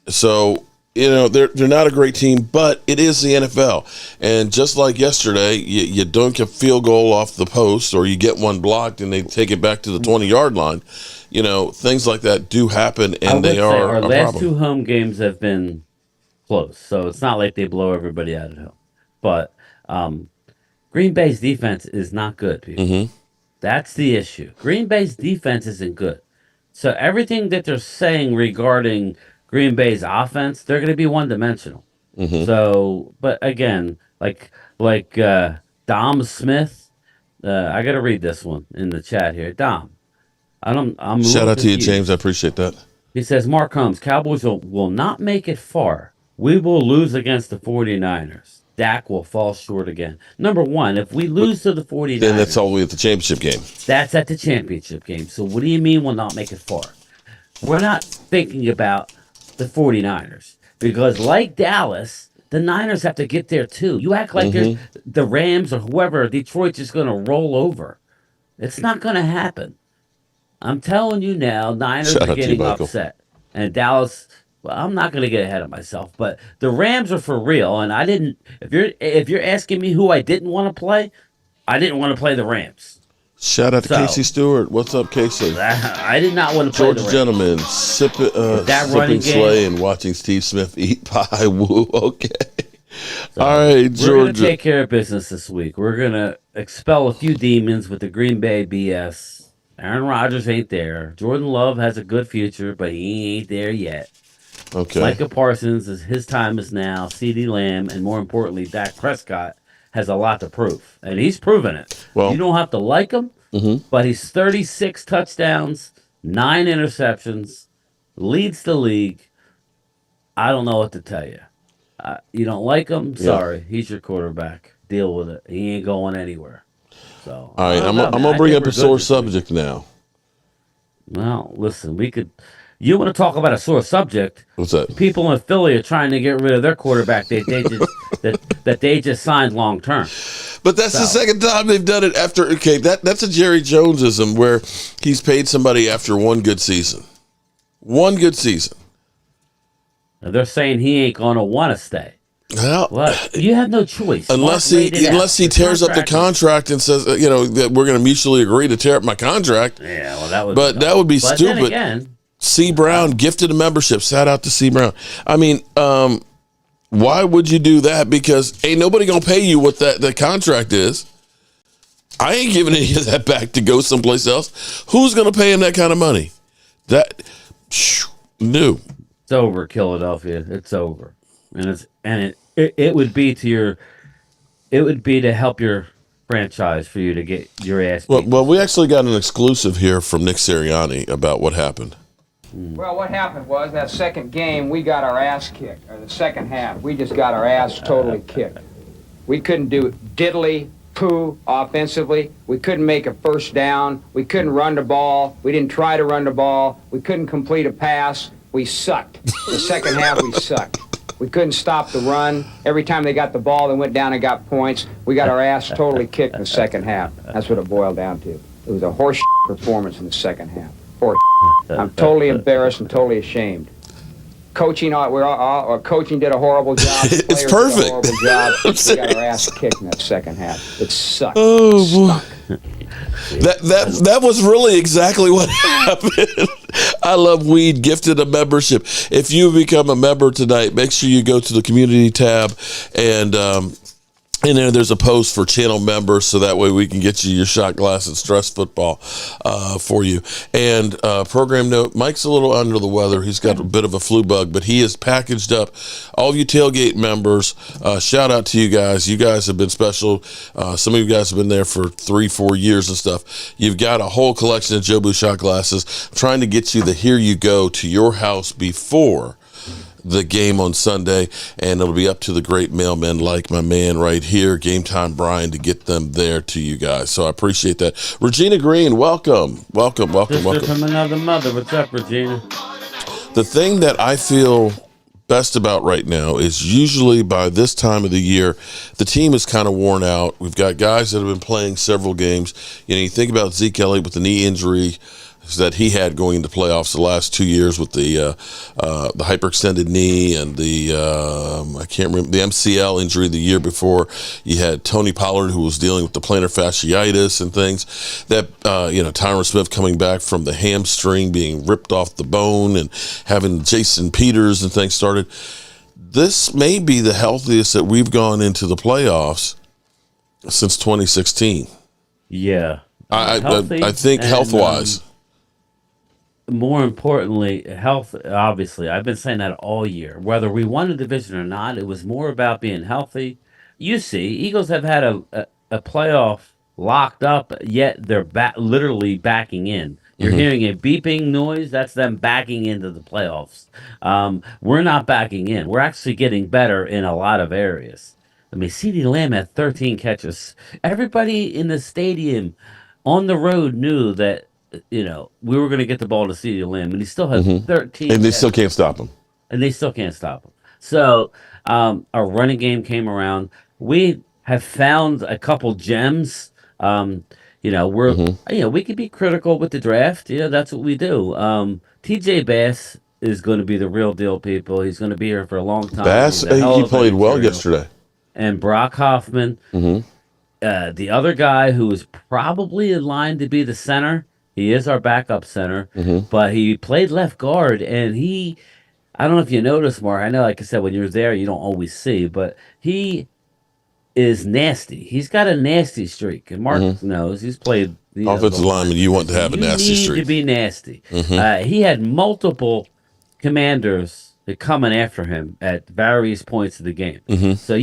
So, they're not a great team, but it is the NFL. And just like yesterday, you dunk a field goal off the post or you get one blocked and they take it back to the 20-yard line. Things like that do happen, and they are our a last problem. 2 home games have been close, so it's not like they blow everybody out at home. But Green Bay's defense is not good, people. Mm-hmm. That's the issue. Green Bay's defense isn't good. So everything that they're saying regarding Green Bay's offense, they're going to be one-dimensional. Mm-hmm. So, but again, like Dom Smith, I got to read this one in the chat here. Dom, I'm shout out to you, James. I appreciate that. He says, Mark Holmes, Cowboys will not make it far. We will lose against the 49ers. Dak will fall short again. Number one, if we lose to the 49ers... Then that's all the way at the championship game. That's at the championship game. So what do you mean we'll not make it far? We're not thinking about the 49ers. Because like Dallas, the Niners have to get there too. You act like the Rams or whoever, Detroit's just going to roll over. It's not going to happen. I'm telling you now, Niners are getting upset. And Dallas, well, I'm not going to get ahead of myself, but the Rams are for real. And I didn't, if you're asking me who I didn't want to play, I didn't want to play the Rams. Shout out to Casey Stewart. What's up, Casey? I did not want to play the Rams. Gentlemen, sipping Slay and watching Steve Smith eat pie. Woo, okay. So, all right, Georgia. We're going to take care of business this week. We're going to expel a few demons with the Green Bay BS. Aaron Rodgers ain't there. Jordan Love has a good future, but he ain't there yet. Okay. Micah Parsons, his time is now. CeeDee Lamb, and more importantly, Dak Prescott has a lot to prove. And he's proven it. Well, you don't have to like him, but he's 36 touchdowns, 9 interceptions, leads the league. I don't know what to tell you. You don't like him? Sorry. He's your quarterback. Deal with it. He ain't going anywhere. So, all right, I'm going to bring up a sore subject now. Well, listen, you want to talk about a sore subject? What's that? People in Philly are trying to get rid of their quarterback that they just signed long term. But that's the second time they've done it after. Okay, that's a Jerry Jonesism where he's paid somebody after one good season. One good season. And they're saying he ain't going to want to stay. Well, you have no choice unless he tears up the contract and says, that we're going to mutually agree to tear up my contract. Yeah, well, that would be stupid. Then again, C. Brown gifted a membership. Shout out to C. Brown. I mean, why would you do that? Because ain't nobody going to pay you what the contract is. I ain't giving any of that back to go someplace else. Who's going to pay him that kind of money? No. It's over, Philadelphia. It's over. And it would be to help your franchise for you to get your ass beat. Well, we actually got an exclusive here from Nick Sirianni about what happened. Well, what happened was that second game we got our ass kicked, or the second half we just got our ass totally kicked. We couldn't do diddly poo offensively. We couldn't make a first down. We couldn't run the ball. We didn't try to run the ball. We couldn't complete a pass. We sucked. The second half we sucked. We couldn't stop the run. Every time they got the ball, they went down and got points. We got our ass totally kicked in the second half. That's what it boiled down to. It was a horse performance in the second half. Horse. I'm totally embarrassed and totally ashamed. Coaching, coaching did a horrible job. It's perfect. Did a horrible job. We got our ass kicked in that second half. It sucked. Oh boy. That was really exactly what happened. I Love Weed gifted a membership. If you become a member tonight, make sure you go to the community tab and And there's a post for channel members, so that way we can get you your shot glass and stress football for you. And program note, Mike's a little under the weather. He's got a bit of a flu bug, but he is packaged up. All of you tailgate members, shout out to you guys. You guys have been special. Some of you guys have been there for 3-4 years and stuff. You've got a whole collection of Jobu shot glasses. I'm trying to get you the Here You Go to your house before the game on Sunday, and it'll be up to the great mailmen like my man right here, Game Time Brian, to get them there to you guys. So I appreciate that. Regina Green, welcome. Sister from another mother. What's up, Regina? The thing that I feel best about right now is usually by this time of the year, the team is kind of worn out. We've got guys that have been playing several games. You think about Zeke Elliott with the knee injury that he had going into playoffs the last 2 years with the hyperextended knee and the I can't remember, the MCL injury the year before. You had Tony Pollard, who was dealing with the plantar fasciitis and things. That Tyron Smith coming back from the hamstring being ripped off the bone and having Jason Peters and things started. This may be the healthiest that we've gone into the playoffs since 2016. Yeah, I think health-wise. More importantly, health, obviously. I've been saying that all year. Whether we won the division or not, it was more about being healthy. You see, Eagles have had a playoff locked up, yet they're literally backing in. You're hearing a beeping noise. That's them backing into the playoffs. We're not backing in. We're actually getting better in a lot of areas. I mean, CeeDee Lamb had 13 catches. Everybody in the stadium on the road knew that we were going to get the ball to CeeDee Lamb, and he still has 13. And they still can't stop him. So our running game came around. We have found a couple gems. We could be critical with the draft. That's what we do. TJ Bass is going to be the real deal, people. He's going to be here for a long time. Bass, he played well yesterday. And Brock Hoffman, the other guy who is probably in line to be the center. He is our backup center, but he played left guard, and I don't know if you noticed, Mark. I know, like I said, when you're there, you don't always see, but he is nasty. He's got a nasty streak, and Mark knows he's played. Offensive lineman, you want to have a nasty streak. You need to be nasty. He had multiple commanders coming after him at various points of the game. So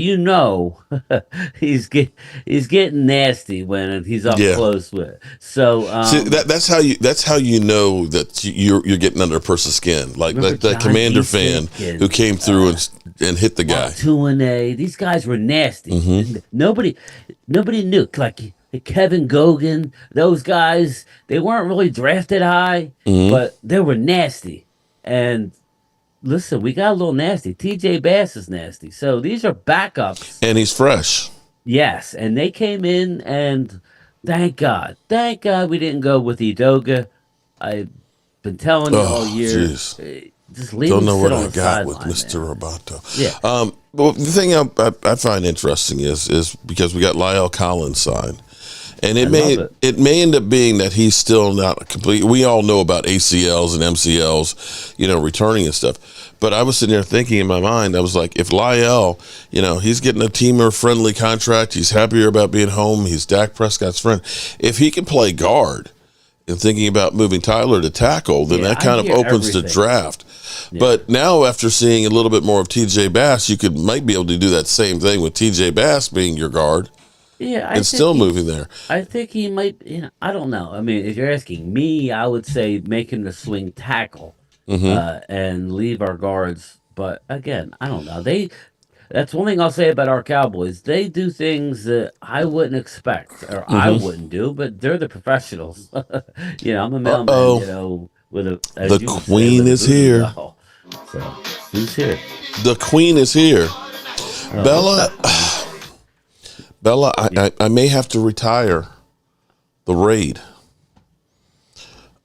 he's getting nasty when he's up close with it. So that's how you know that you're getting under a person's skin. Like that Commander fan who came through and hit the guy. 2-A. These guys were nasty. Nobody knew. Like Kevin Gogan, those guys, they weren't really drafted high, but they were nasty. And listen, we got a little nasty. TJ Bass is nasty. So these are backups. And he's fresh. Yes. And they came in, and thank God we didn't go with Edoga. I've been telling you all year. Just leave him sit on the sideline. Don't know what I got with Mr. Roboto. Yeah. Well, the thing I find interesting is because we got Lyle Collins signed. And it may end up being that he's still not complete. We all know about ACLs and MCLs, returning and stuff. But I was sitting there thinking in my mind, I was like, if Lyle, he's getting a teamer-friendly contract, he's happier about being home, he's Dak Prescott's friend. If he can play guard and thinking about moving Tyler to tackle, then that kind of opens the draft. Yeah. But now after seeing a little bit more of TJ Bass, you might be able to do that same thing with TJ Bass being your guard. Yeah, and still moving there. I think he might. I don't know. I mean, if you're asking me, I would say make him the swing tackle and leave our guards. But again, I don't know. That's one thing I'll say about our Cowboys. They do things that I wouldn't expect or I wouldn't do, but they're the professionals. I'm a mailman. With a the queen is here. So who's here? The queen is here. Bella, I may have to retire the raid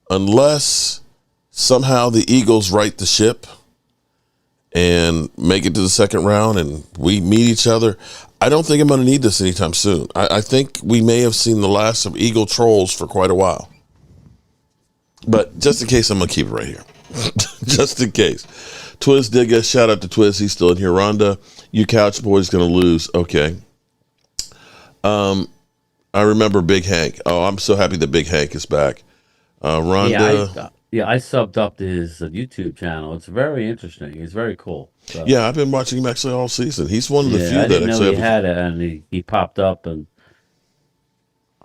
unless somehow the Eagles right the ship and make it to the second round and we meet each other. I don't think I'm going to need this anytime soon. I think we may have seen the last of Eagle trolls for quite a while. But just in case, I'm going to keep it right here. Just in case. Twiz Digga, shout out to Twiz. He's still in here. Rhonda, you couch boys going to lose. Okay. I remember Big Hank. Oh, I'm so happy that Big Hank is back. Rhonda. I subbed up to his YouTube channel. It's very interesting. He's very cool. So, Yeah, I've been watching him actually all season. He's one of the few I that didn't know he actually had it, and he popped up, and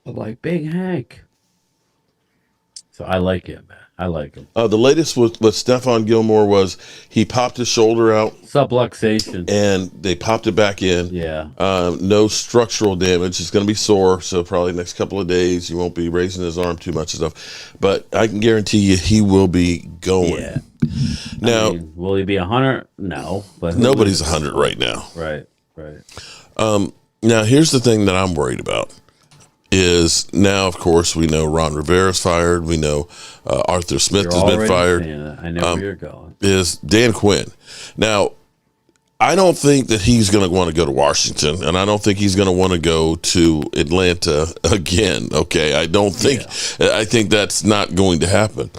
I'm like, Big Hank. So I like it, man. I like him. the latest with Stephon Gilmore was he popped his shoulder out, Subluxation, and they popped it back in. Yeah. No structural damage. It's going to be sore, so probably next couple of days you won't be raising his arm too much and stuff. But I can guarantee you he will be going. Yeah. Now, will he be 100? No, but nobody's 100 right now. Right. Now, here's the thing that I'm worried about. Is now, of course, we know Ron Rivera's fired. We know Arthur Smith has been fired. I know where you're going. Is Dan Quinn. Now, I don't think that he's going to want to go to Washington, and I don't think he's going to want to go to Atlanta again. Okay, I don't think. Yeah. I think that's not going to happen.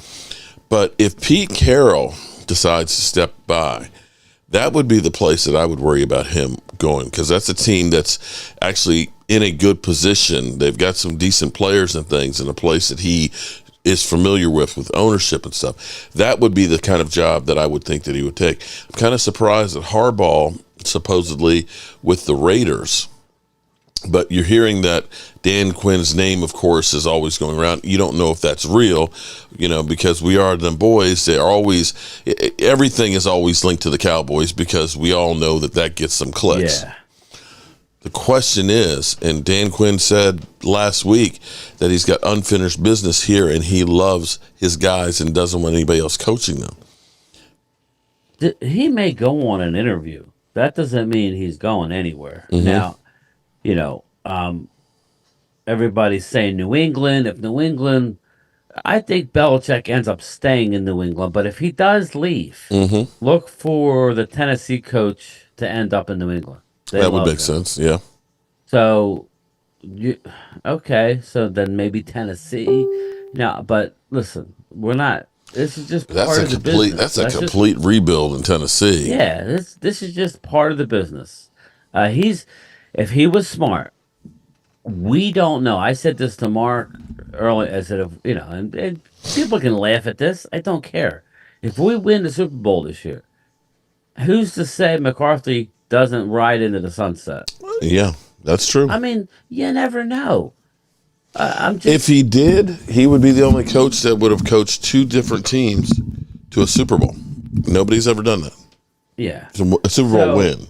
But if Pete Carroll decides to step by, that would be the place that I would worry about him going, because that's a team that's actually in a good position. They've got some decent players and things in a place that he is familiar with ownership and stuff. That would be the kind of job that I would think that he would take. I'm kind of surprised that Harbaugh, supposedly with the Raiders, but you're hearing that Dan Quinn's name, of course, is always going around. You don't know if that's real, because we are them boys. They are always, everything is always linked to the Cowboys because we all know that gets some clicks. Yeah. The question is, and Dan Quinn said last week that he's got unfinished business here and he loves his guys and doesn't want anybody else coaching them. He may go on an interview. That doesn't mean he's going anywhere. Mm-hmm. Now, everybody's saying New England. If New England, I think Belichick ends up staying in New England. But if he does leave, look for the Tennessee coach to end up in New England. That would make sense, yeah. So, so then maybe Tennessee. No, but listen, we're not. This is just part of the business. That's a complete rebuild in Tennessee. Yeah, this is just part of the business. If he was smart, we don't know. I said this to Mark earlier. I said, and people can laugh at this. I don't care. If we win the Super Bowl this year, who's to say McCarthy doesn't ride into the sunset? Yeah, that's true. I mean, you never know. If he did, he would be the only coach that would have coached two different teams to a Super Bowl. Nobody's ever done that. Yeah, a Super Bowl win.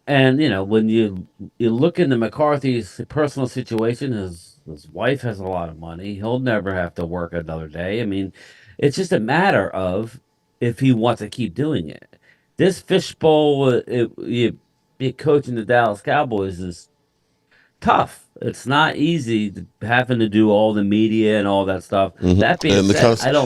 And when you look into McCarthy's personal situation, his wife has a lot of money. He'll never have to work another day. I mean, it's just a matter of if he wants to keep doing it. This fishbowl, coaching the Dallas Cowboys is tough. It's not easy having to do all the media and all that stuff. Mm-hmm. That being said,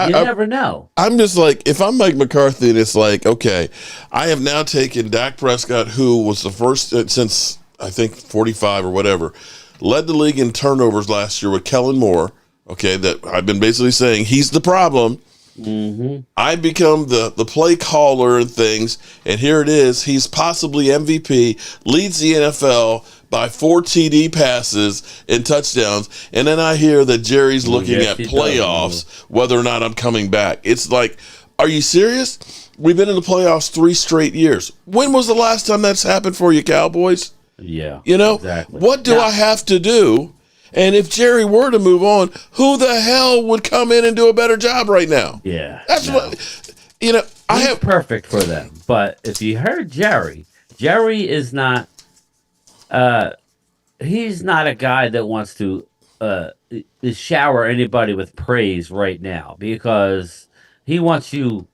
you never know. I'm just like, if I'm Mike McCarthy, and it's like, okay, I have now taken Dak Prescott, who was the first since, I think, 45 or whatever, led the league in turnovers last year with Kellen Moore, okay, that I've been basically saying he's the problem. Mm-hmm. I become the play caller and things, and here it is. He's possibly MVP, leads the NFL by 4 TD passes and touchdowns, and then I hear that Jerry's looking at playoffs, whether or not I'm coming back. It's like, are you serious? We've been in the playoffs 3 straight years. When was the last time that's happened for you, Cowboys? Yeah, exactly. What do I have to do? And if Jerry were to move on, who the hell would come in and do a better job right now? Yeah. That's what, He's perfect for them. But if you heard Jerry is not, he's not a guy that wants to shower anybody with praise right now, because he wants you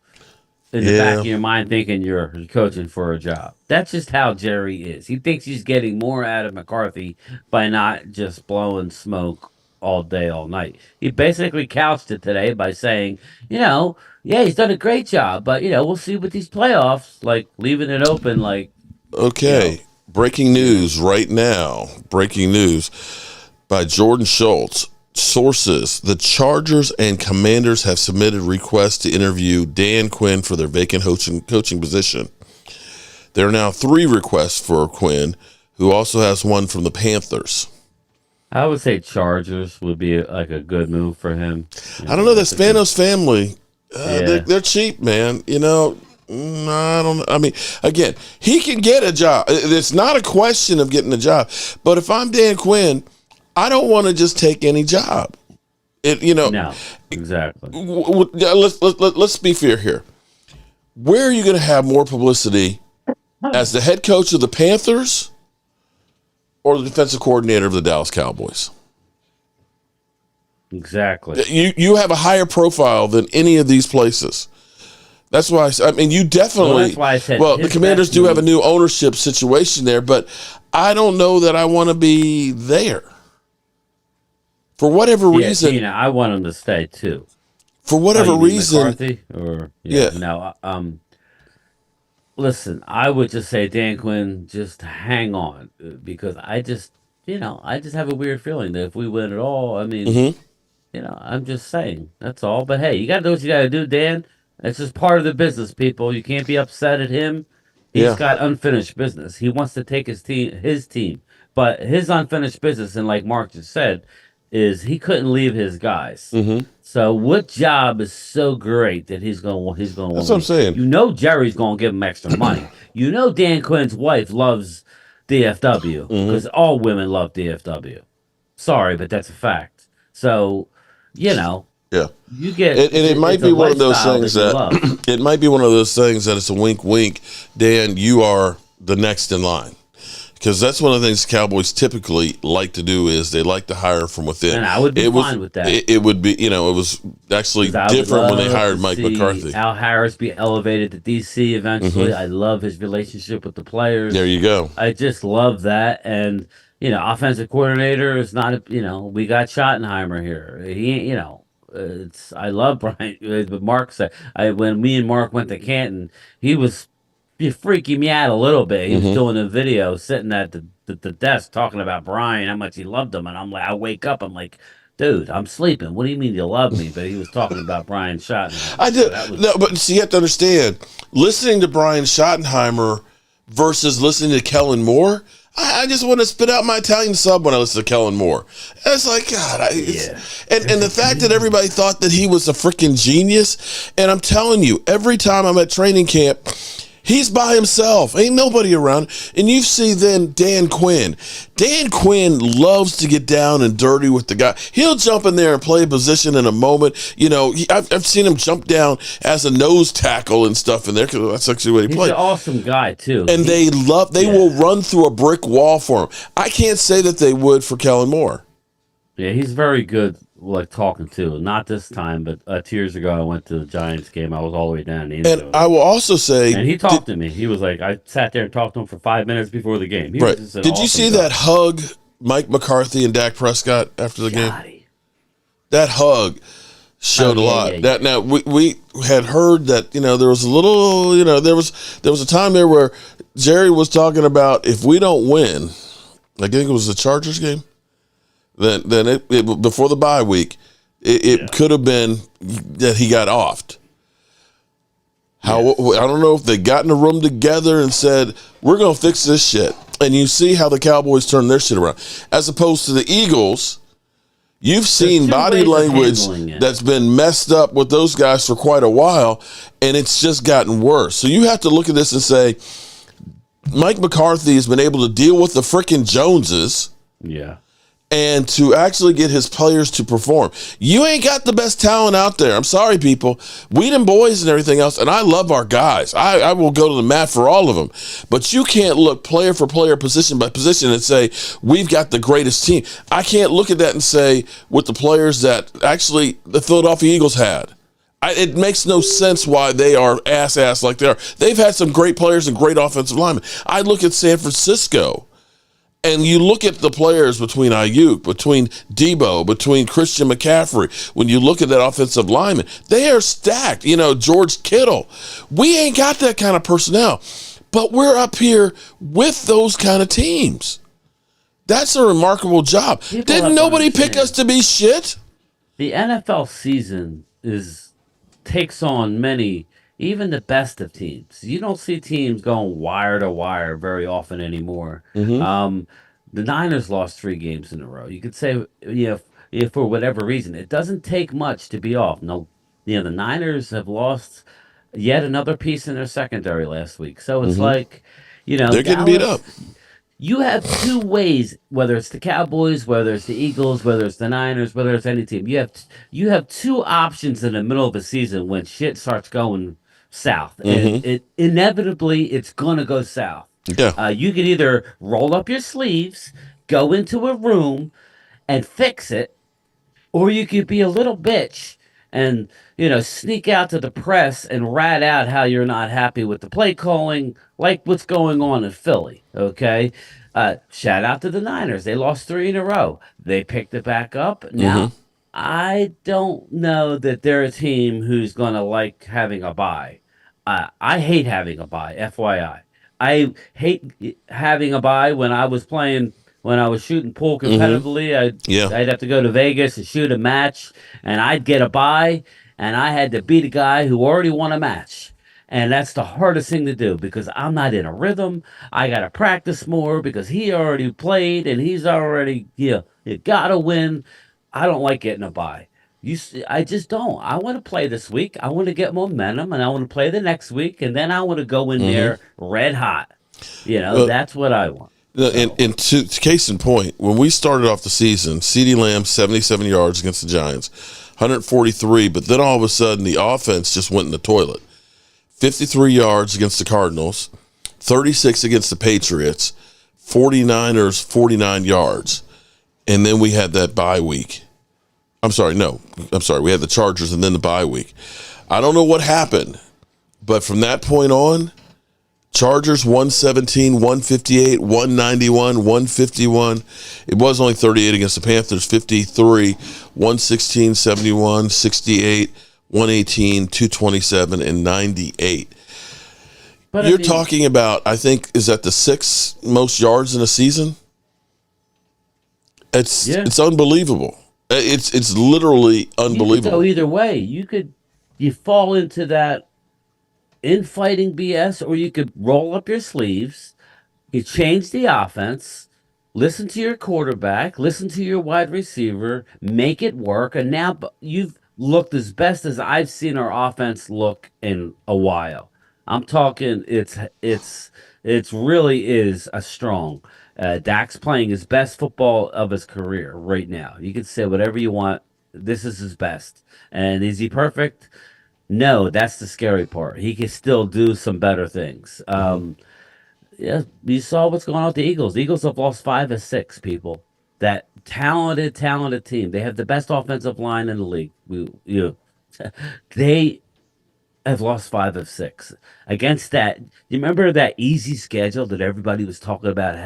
in the back of your mind thinking you're coaching for a job. That's just how Jerry is. He thinks he's getting more out of McCarthy by not just blowing smoke all day, all night. He basically couched it today by saying, he's done a great job, but, we'll see with these playoffs, like leaving it open, like. Okay. Breaking news right now. Breaking news by Jordan Schultz. Sources: the Chargers and Commanders have submitted requests to interview Dan Quinn for their vacant coaching position. There are now 3 requests for Quinn, who also has one from the Panthers. I would say Chargers would be like a good move for him. I don't know, that Spanos family, Yeah. they're cheap, man. I don't know. I mean, again, he can get a job. It's not a question of getting a job. But if I'm Dan Quinn, I don't want to just take any job. No, exactly. Let's be fair here. Where are you going to have more publicity, as the head coach of the Panthers or the defensive coordinator of the Dallas Cowboys? Exactly. You have a higher profile than any of these places. That's why you definitely. Well, that's why I said the Commanders do have a new ownership situation there, but I don't know that I want to be there. For whatever reason, Tina, I want him to stay too. For whatever reason, McCarthy no. Listen, I would just say Dan Quinn, just hang on, because I just have a weird feeling that if we win at all, I'm just saying, that's all. But hey, you got to do what you got to do, Dan. It's just part of the business, people. You can't be upset at him. He's got unfinished business. He wants to take his team, but his unfinished business, and like Mark just said, is he couldn't leave his guys. Mm-hmm. So what job is so great that he's going to That's what I'm saying. Jerry's going to give him extra money. Dan Quinn's wife loves DFW because all women love DFW. Sorry, but that's a fact. So, you get, and it might be one of those things that it might be one of those things that it's a wink, wink. Dan, you are the next in line. Because that's one of the things Cowboys typically like to do is they like to hire from within. And I would be fine with that. It would be, it was actually different when they hired Mike McCarthy. Al Harris be elevated to DC eventually. Mm-hmm. I love his relationship with the players. There you go. I just love that. And, offensive coordinator is not, we got Schottenheimer here. He, I love Brian. But Mark said, when me and Mark went to Canton, he was freaking me out a little bit. He was doing a video sitting at the desk talking about Brian, how much he loved him. And I'm like, I wake up, I'm like, dude, I'm sleeping. What do you mean you love me? But he was talking about Brian Schottenheimer. I do. No, but see, you have to understand, listening to Brian Schottenheimer versus listening to Kellen Moore, I just want to spit out my Italian sub when I listen to Kellen Moore. It's like, God. And the fact that everybody thought that he was a freaking genius, and I'm telling you, every time I'm at training camp, he's by himself. Ain't nobody around. And you see then Dan Quinn. Dan Quinn loves to get down and dirty with the guy. He'll jump in there and play a position in a moment. I've seen him jump down as a nose tackle and stuff in there because that's actually what he played. He's an awesome guy, too. And they will run through a brick wall for him. I can't say that they would for Kellen Moore. Yeah, he's very good, talking to. Not this time, but 2 years ago, I went to the Giants game. I was all the way down. And I will also say... And he talked to me. He was like, I sat there and talked to him for 5 minutes before the game. Right. Did you see that hug Mike McCarthy and Dak Prescott after the game? That hug showed a lot. Yeah. Now, we had heard that, there was a little, there was a time there where Jerry was talking about if we don't win, I think it was the Chargers game, then it before the bye week, it could have been that he got offed. I don't know if they got in a room together and said, we're going to fix this shit. And you see how the Cowboys turn their shit around. As opposed to the Eagles, you've seen body language that's been messed up with those guys for quite a while, and it's just gotten worse. So you have to look at this and say, Mike McCarthy has been able to deal with the frickin' Joneses. Yeah. And to actually get his players to perform. You ain't got the best talent out there. I'm sorry, people. We them boys and everything else, and I love our guys. I will go to the mat for all of them. But you can't look player for player, position by position, and say, we've got the greatest team. I can't look at that and say, with the players that actually the Philadelphia Eagles had. It makes no sense why they are ass like they are. They've had some great players and great offensive linemen. I look at San Francisco. And you look at the players between Ayuk, between Debo, between Christian McCaffrey. When you look at that offensive lineman, they are stacked. George Kittle. We ain't got that kind of personnel. But we're up here with those kind of teams. That's a remarkable job. Didn't nobody pick us to be shit? The NFL season takes on many, even the best of teams. You don't see teams going wire to wire very often anymore. The Niners lost 3 games in a row. You could say, if for whatever reason, it doesn't take much to be off. No, the Niners have lost yet another piece in their secondary last week. So it's like, They're getting beat up. Dallas, you have 2 ways, whether it's the Cowboys, whether it's the Eagles, whether it's the Niners, whether it's any team. You have 2 options in the middle of the season when shit starts going south, and it inevitably it's gonna go south. Yeah. You can either roll up your sleeves, go into a room, and fix it, or you could be a little bitch and sneak out to the press and rat out how you're not happy with the play calling, like what's going on in Philly. Okay, shout out to the Niners. They lost 3 in a row. They picked it back up. Now I don't know that they're a team who's gonna like having a bye. I hate having a bye. FYI, I hate having a bye. When I was shooting pool competitively, I'd have to go to Vegas and shoot a match, and I'd get a bye, and I had to beat a guy who already won a match. And that's the hardest thing to do because I'm not in a rhythm. I got to practice more because he already played and he's already, you got to win. I don't like getting a bye. I just don't. I want to play this week. I want to get momentum, and I want to play the next week, and then I want to go in there red hot. That's what I want. And to case in point, when we started off the season, CeeDee Lamb 77 yards against the Giants, 143, but then all of a sudden the offense just went in the toilet. 53 yards against the Cardinals, 36 against the Patriots, 49ers 49 yards, and then we had that bye week. We had the Chargers and then the bye week. I don't know what happened, but from that point on, Chargers 117, 158, 191, 151. It was only 38 against the Panthers, 53, 116, 71, 68, 118, 227, and 98. But you're talking about, I think, is that the 6th most yards in a season? It's unbelievable. It's literally unbelievable. You could go either way. You fall into that infighting BS, or you could roll up your sleeves, you change the offense, listen to your quarterback, listen to your wide receiver, make it work, and now you've looked as best as I've seen our offense look in a while. I'm talking it's really is a strong. Dak's playing his best football of his career right now. You can say whatever you want. This is his best. And is he perfect? No, that's the scary part. He can still do some better things. Yeah, you saw what's going on with the Eagles. The Eagles have lost 5 of 6 people. That talented team. They have the best offensive line in the league. They have lost 5 of 6. Against that, you remember that easy schedule that everybody was talking about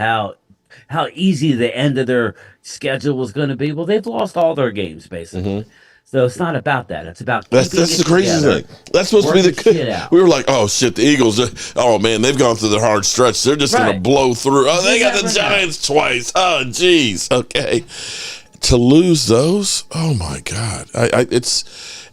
how easy the end of their schedule was going to be? Well, they've lost all their games basically. So it's not about that. It's about that's the crazy thing. That's supposed to be the. We were like, oh shit, the Eagles. Oh man, they've gone through the hard stretch. They're just going to blow through. Oh, they got the Giants twice. Oh, geez. Okay, to lose those. Oh my God.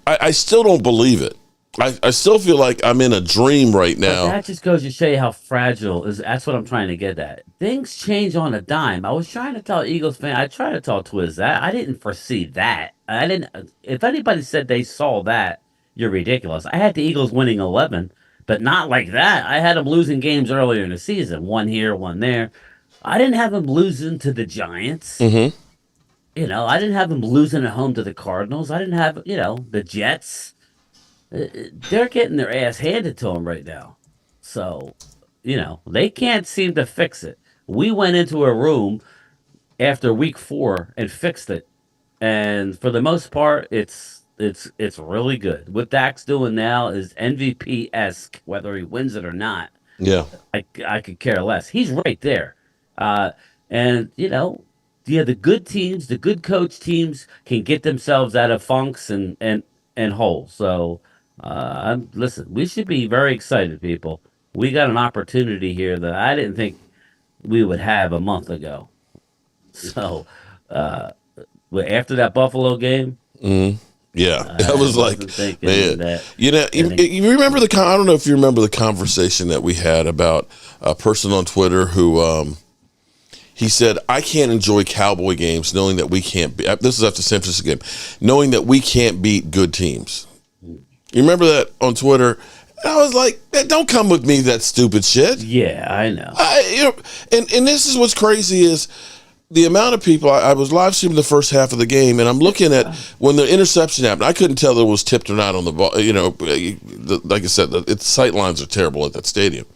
I still don't believe it. I still feel like I'm in a dream right now. But that just goes to show you how fragile is. That's what I'm trying to get at. Things change on a dime. I was trying to tell Eagles fans. I tried to tell Twiz that I didn't foresee that. I didn't. If anybody said they saw that, you're ridiculous. I had the Eagles winning 11, but not like that. I had them losing games earlier in the season. One here, one there. I didn't have them losing to the Giants. I didn't have them losing at home to the Cardinals. I didn't have the Jets. They're getting their ass handed to them right now. So, they can't seem to fix it. We went into a room after week 4 and fixed it. And for the most part, it's really good. What Dak's doing now is MVP-esque, whether he wins it or not. Yeah. I could care less. He's right there. The good teams, the good coach teams can get themselves out of funks and holes. So, listen, we should be very excited, people. We got an opportunity here that I didn't think we would have a month ago. So, after that Buffalo game, Yeah, I was like, wasn't thinking man, that. you remember I don't know if you remember the conversation that we had about a person on Twitter who, he said, I can't enjoy Cowboy games knowing that we can't beat, this is after San Francisco game, knowing that we can't beat good teams. You remember that on Twitter? And I was like, man, don't come with me that stupid shit. Yeah, I know. And this is what's crazy is, the amount of people, I was live streaming the first half of the game, and I'm looking at when the interception happened. I couldn't tell if it was tipped or not on the ball. Like I said, the sight lines are terrible at that stadium.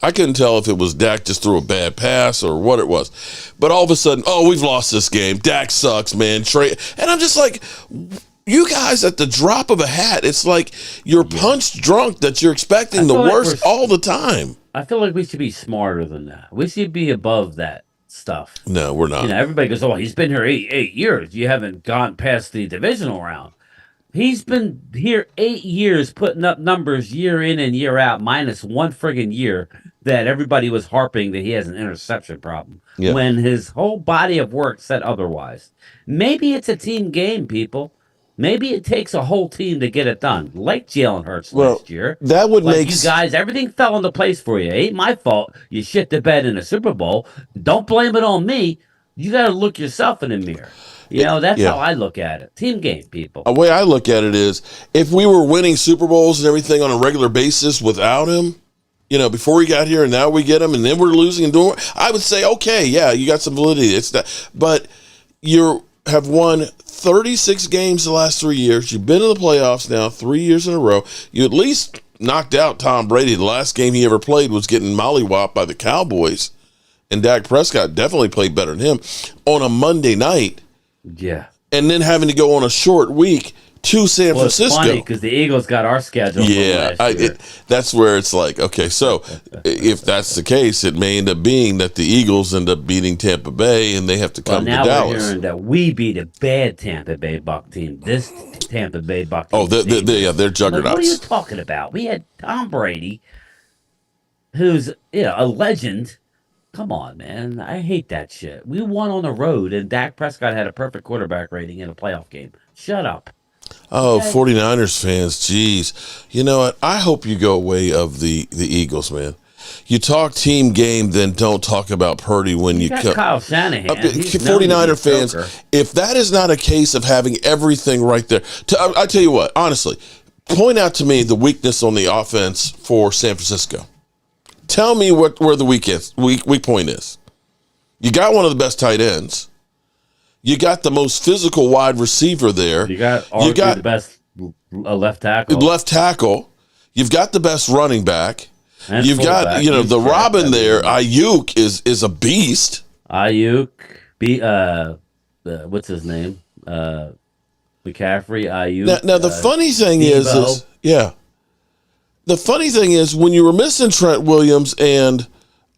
I couldn't tell if it was Dak just threw a bad pass or what it was. But all of a sudden, we've lost this game. Dak sucks, man. And I'm just like, you guys at the drop of a hat, it's like you're punch drunk that you're expecting the worst all the time. I feel like we should be smarter than that. We should be above that stuff. No, we're not. Everybody goes, "Oh, he's been here eight years. You haven't gone past the divisional round." He's been here 8 years, putting up numbers year in and year out, minus one friggin' year that everybody was harping that he has an interception problem. Yeah. When his whole body of work said otherwise. Maybe it's a team game, people. Maybe it takes a whole team to get it done, like Jalen Hurts last year. That would make you guys. Everything fell into place for you. It ain't my fault. You shit the bed in a Super Bowl. Don't blame it on me. You got to look yourself in the mirror. That's how I look at it. Team game, people. The way I look at it is, if we were winning Super Bowls and everything on a regular basis without him, before he got here and now we get him and then we're losing and doing, I would say, okay, yeah, you got some validity. It's that, but you have won 36 games the last 3 years. You've been in the playoffs now 3 years in a row. You at least knocked out Tom Brady. The last game he ever played was getting mollywopped by the Cowboys, and Dak Prescott definitely played better than him on a Monday night. Yeah. And then having to go on a short week to San Francisco. It's funny because the Eagles got our schedule. Yeah, that's where it's like, okay, so if that's the case, it may end up being that the Eagles end up beating Tampa Bay and they have to come to Dallas. Now we're hearing that we beat a bad Tampa Bay Buck team. This Tampa Bay Buck team. They're juggernauts. What are you talking about? We had Tom Brady, who's a legend. Come on, man. I hate that shit. We won on the road, and Dak Prescott had a perfect quarterback rating in a playoff game. Shut up. Oh, 49ers fans, geez. You know what? I hope you go away of the Eagles, man. You talk team game, then don't talk about Purdy when you got Kyle Shanahan. 49er fans, if that is not a case of having everything right there. I tell you what, honestly, point out to me the weakness on the offense for San Francisco. Tell me where the weak point is. You got one of the best tight ends. You got the most physical wide receiver there. You got the best left tackle. Left tackle. You've got the best running back. And you've got the Robin there. Ayuk is a beast. Ayuk, what's his name? McCaffrey. Ayuk. Now the funny thing is the funny thing is when you were missing Trent Williams and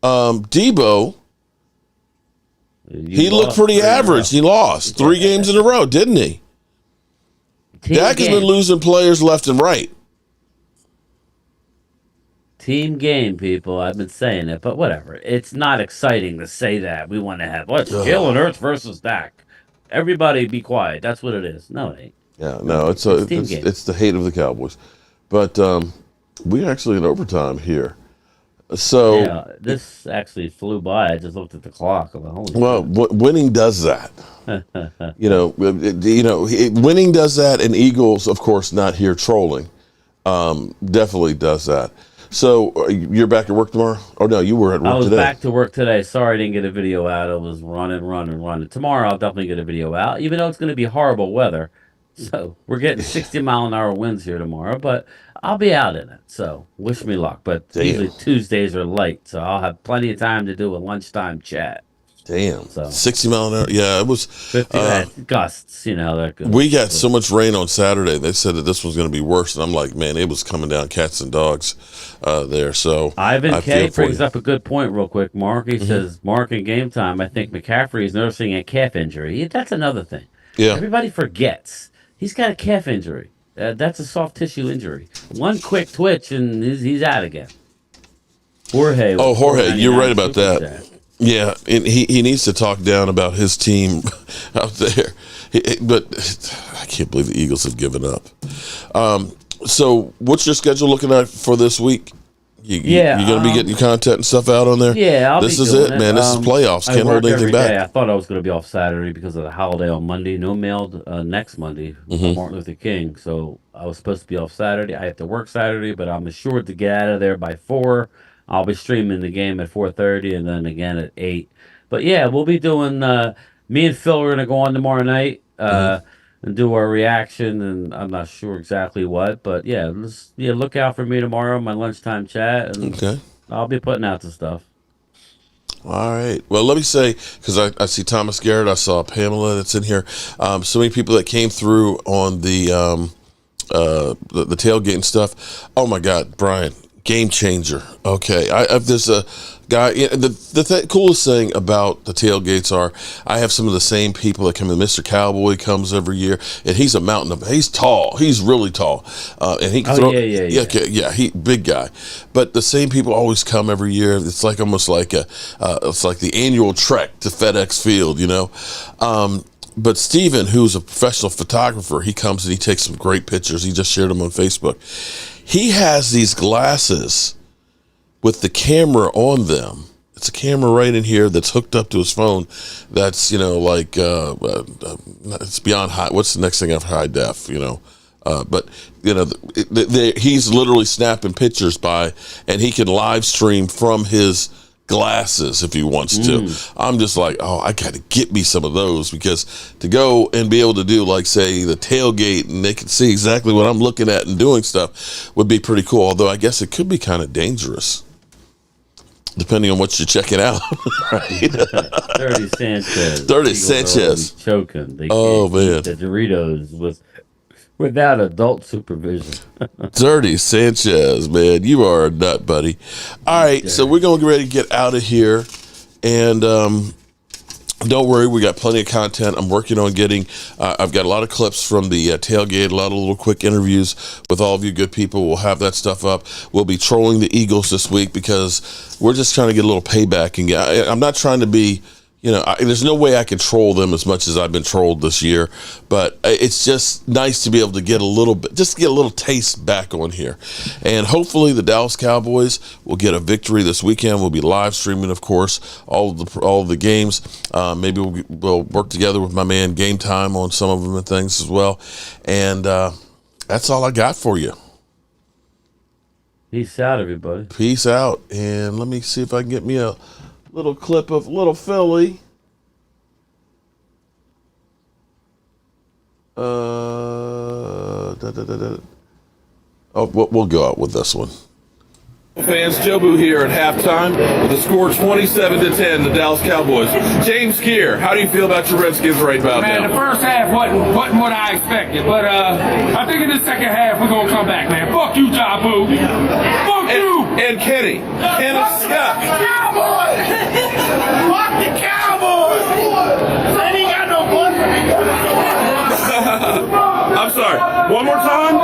Debo. He looked pretty average. He lost 3 games in a row, didn't he? Dak has been losing players left and right. Team game, people. I've been saying it, but whatever. It's not exciting to say that. We want to have, Jalen Hurts versus Dak. Everybody be quiet. That's what it is. No, it ain't. Yeah, no, it's the hate of the Cowboys. But we're actually in overtime here. So this actually flew by. I just looked at the clock. Winning does that. Winning does that, and Eagles, of course, not here trolling, definitely does that. So you're back at work tomorrow? Oh no, you were at work today. I was back to work today. Sorry I didn't get a video out. I was running. Tomorrow I'll definitely get a video out, even though it's going to be horrible weather. So we're getting 60-mile-an-hour winds here tomorrow, but I'll be out in it. So wish me luck. But usually Tuesdays are light, so I'll have plenty of time to do a lunchtime chat. Damn. So 60 mile an hour. Yeah, it was 50 gusts, We got so much rain on Saturday. They said that this was going to be worse. And I'm like, man, it was coming down cats and dogs there. So Ivan K brings up a good point real quick, Mark. He says, Mark, in game time, I think McCaffrey is nursing a calf injury. That's another thing. Yeah. Everybody forgets. He's got a calf injury. That's a soft tissue injury. One quick twitch and he's out again. Jorge, you're right about that. Yeah, and he needs to talk down about his team out there. But I can't believe the Eagles have given up. So what's your schedule looking like for this week? You're going to be getting your content and stuff out on there? Yeah, This is it, man. This is playoffs. Can't hold anything back. I thought I was going to be off Saturday because of the holiday on Monday. No mail next Monday, Martin Luther King. So I was supposed to be off Saturday. I have to work Saturday, but I'm assured to get out of there by 4. I'll be streaming the game at 4:30 and then again at 8. But yeah, we'll be doing. Me and Phil are going to go on tomorrow night. And do our reaction, and I'm not sure exactly what, but yeah, look out for me tomorrow, my lunchtime chat, and I'll be putting out the stuff. All right. Well, let me say, because I see Thomas Garrett, I saw Pamela that's in here, so many people that came through on the tailgate and stuff. Oh my God, Brian, game changer. Okay, there's a guy. The coolest thing about the tailgates are I have some of the same people that come in. Mr. Cowboy comes every year, and he's a mountain of. He's tall. He's really tall, and he can throw. He big guy. But the same people always come every year. It's like almost like it's like the annual trek to FedEx Field, you know. But Steven, who's a professional photographer, he comes and he takes some great pictures. He just shared them on Facebook. He has these glasses with the camera on them. It's a camera right in here that's hooked up to his phone. That's, like it's beyond high. What's the next thing after high def, But, he's literally snapping pictures and he can live stream from his glasses if he wants to. I'm just like, I got to get me some of those, because to go and be able to do, like, say, the tailgate, and they can see exactly what I'm looking at and doing stuff would be pretty cool. Although I guess it could be kind of dangerous, depending on what you're checking out. Right? 30 Sanchez. 30 Sanchez. Choking. They can't man. Eat the Doritos without adult supervision. Dirty Sanchez, man. You are a nut, buddy. All right, so we're going to get ready to get out of here. And don't worry, we got plenty of content. I'm working on getting, I've got a lot of clips from the tailgate, a lot of little quick interviews with all of you good people. We'll have that stuff up. We'll be trolling the Eagles this week because we're just trying to get a little payback. And I'm not trying to be, there's no way I can troll them as much as I've been trolled this year, but it's just nice to be able to get a little bit, just get a little taste back on here. And hopefully the Dallas Cowboys will get a victory this weekend. We'll be live streaming, of course, all of the games. Maybe we'll work together with my man Game Time on some of them and things as well. And that's all I got for you. Peace out, everybody. Peace out. And let me see if I can get me a little clip of Little Philly. We'll go out with this one. Fans, Jobu here at halftime with the score 27-10, the Dallas Cowboys. James Gear, how do you feel about your Redskins right about now? Man, the first half wasn't what I expected, but I think in the second half we're gonna come back, man. Fuck you, Jabu. Fuck you. And Kenny, Kenneth Scott. Cowboys. Fuck the Cowboys. They ain't got no blood for me. I'm sorry. One more time.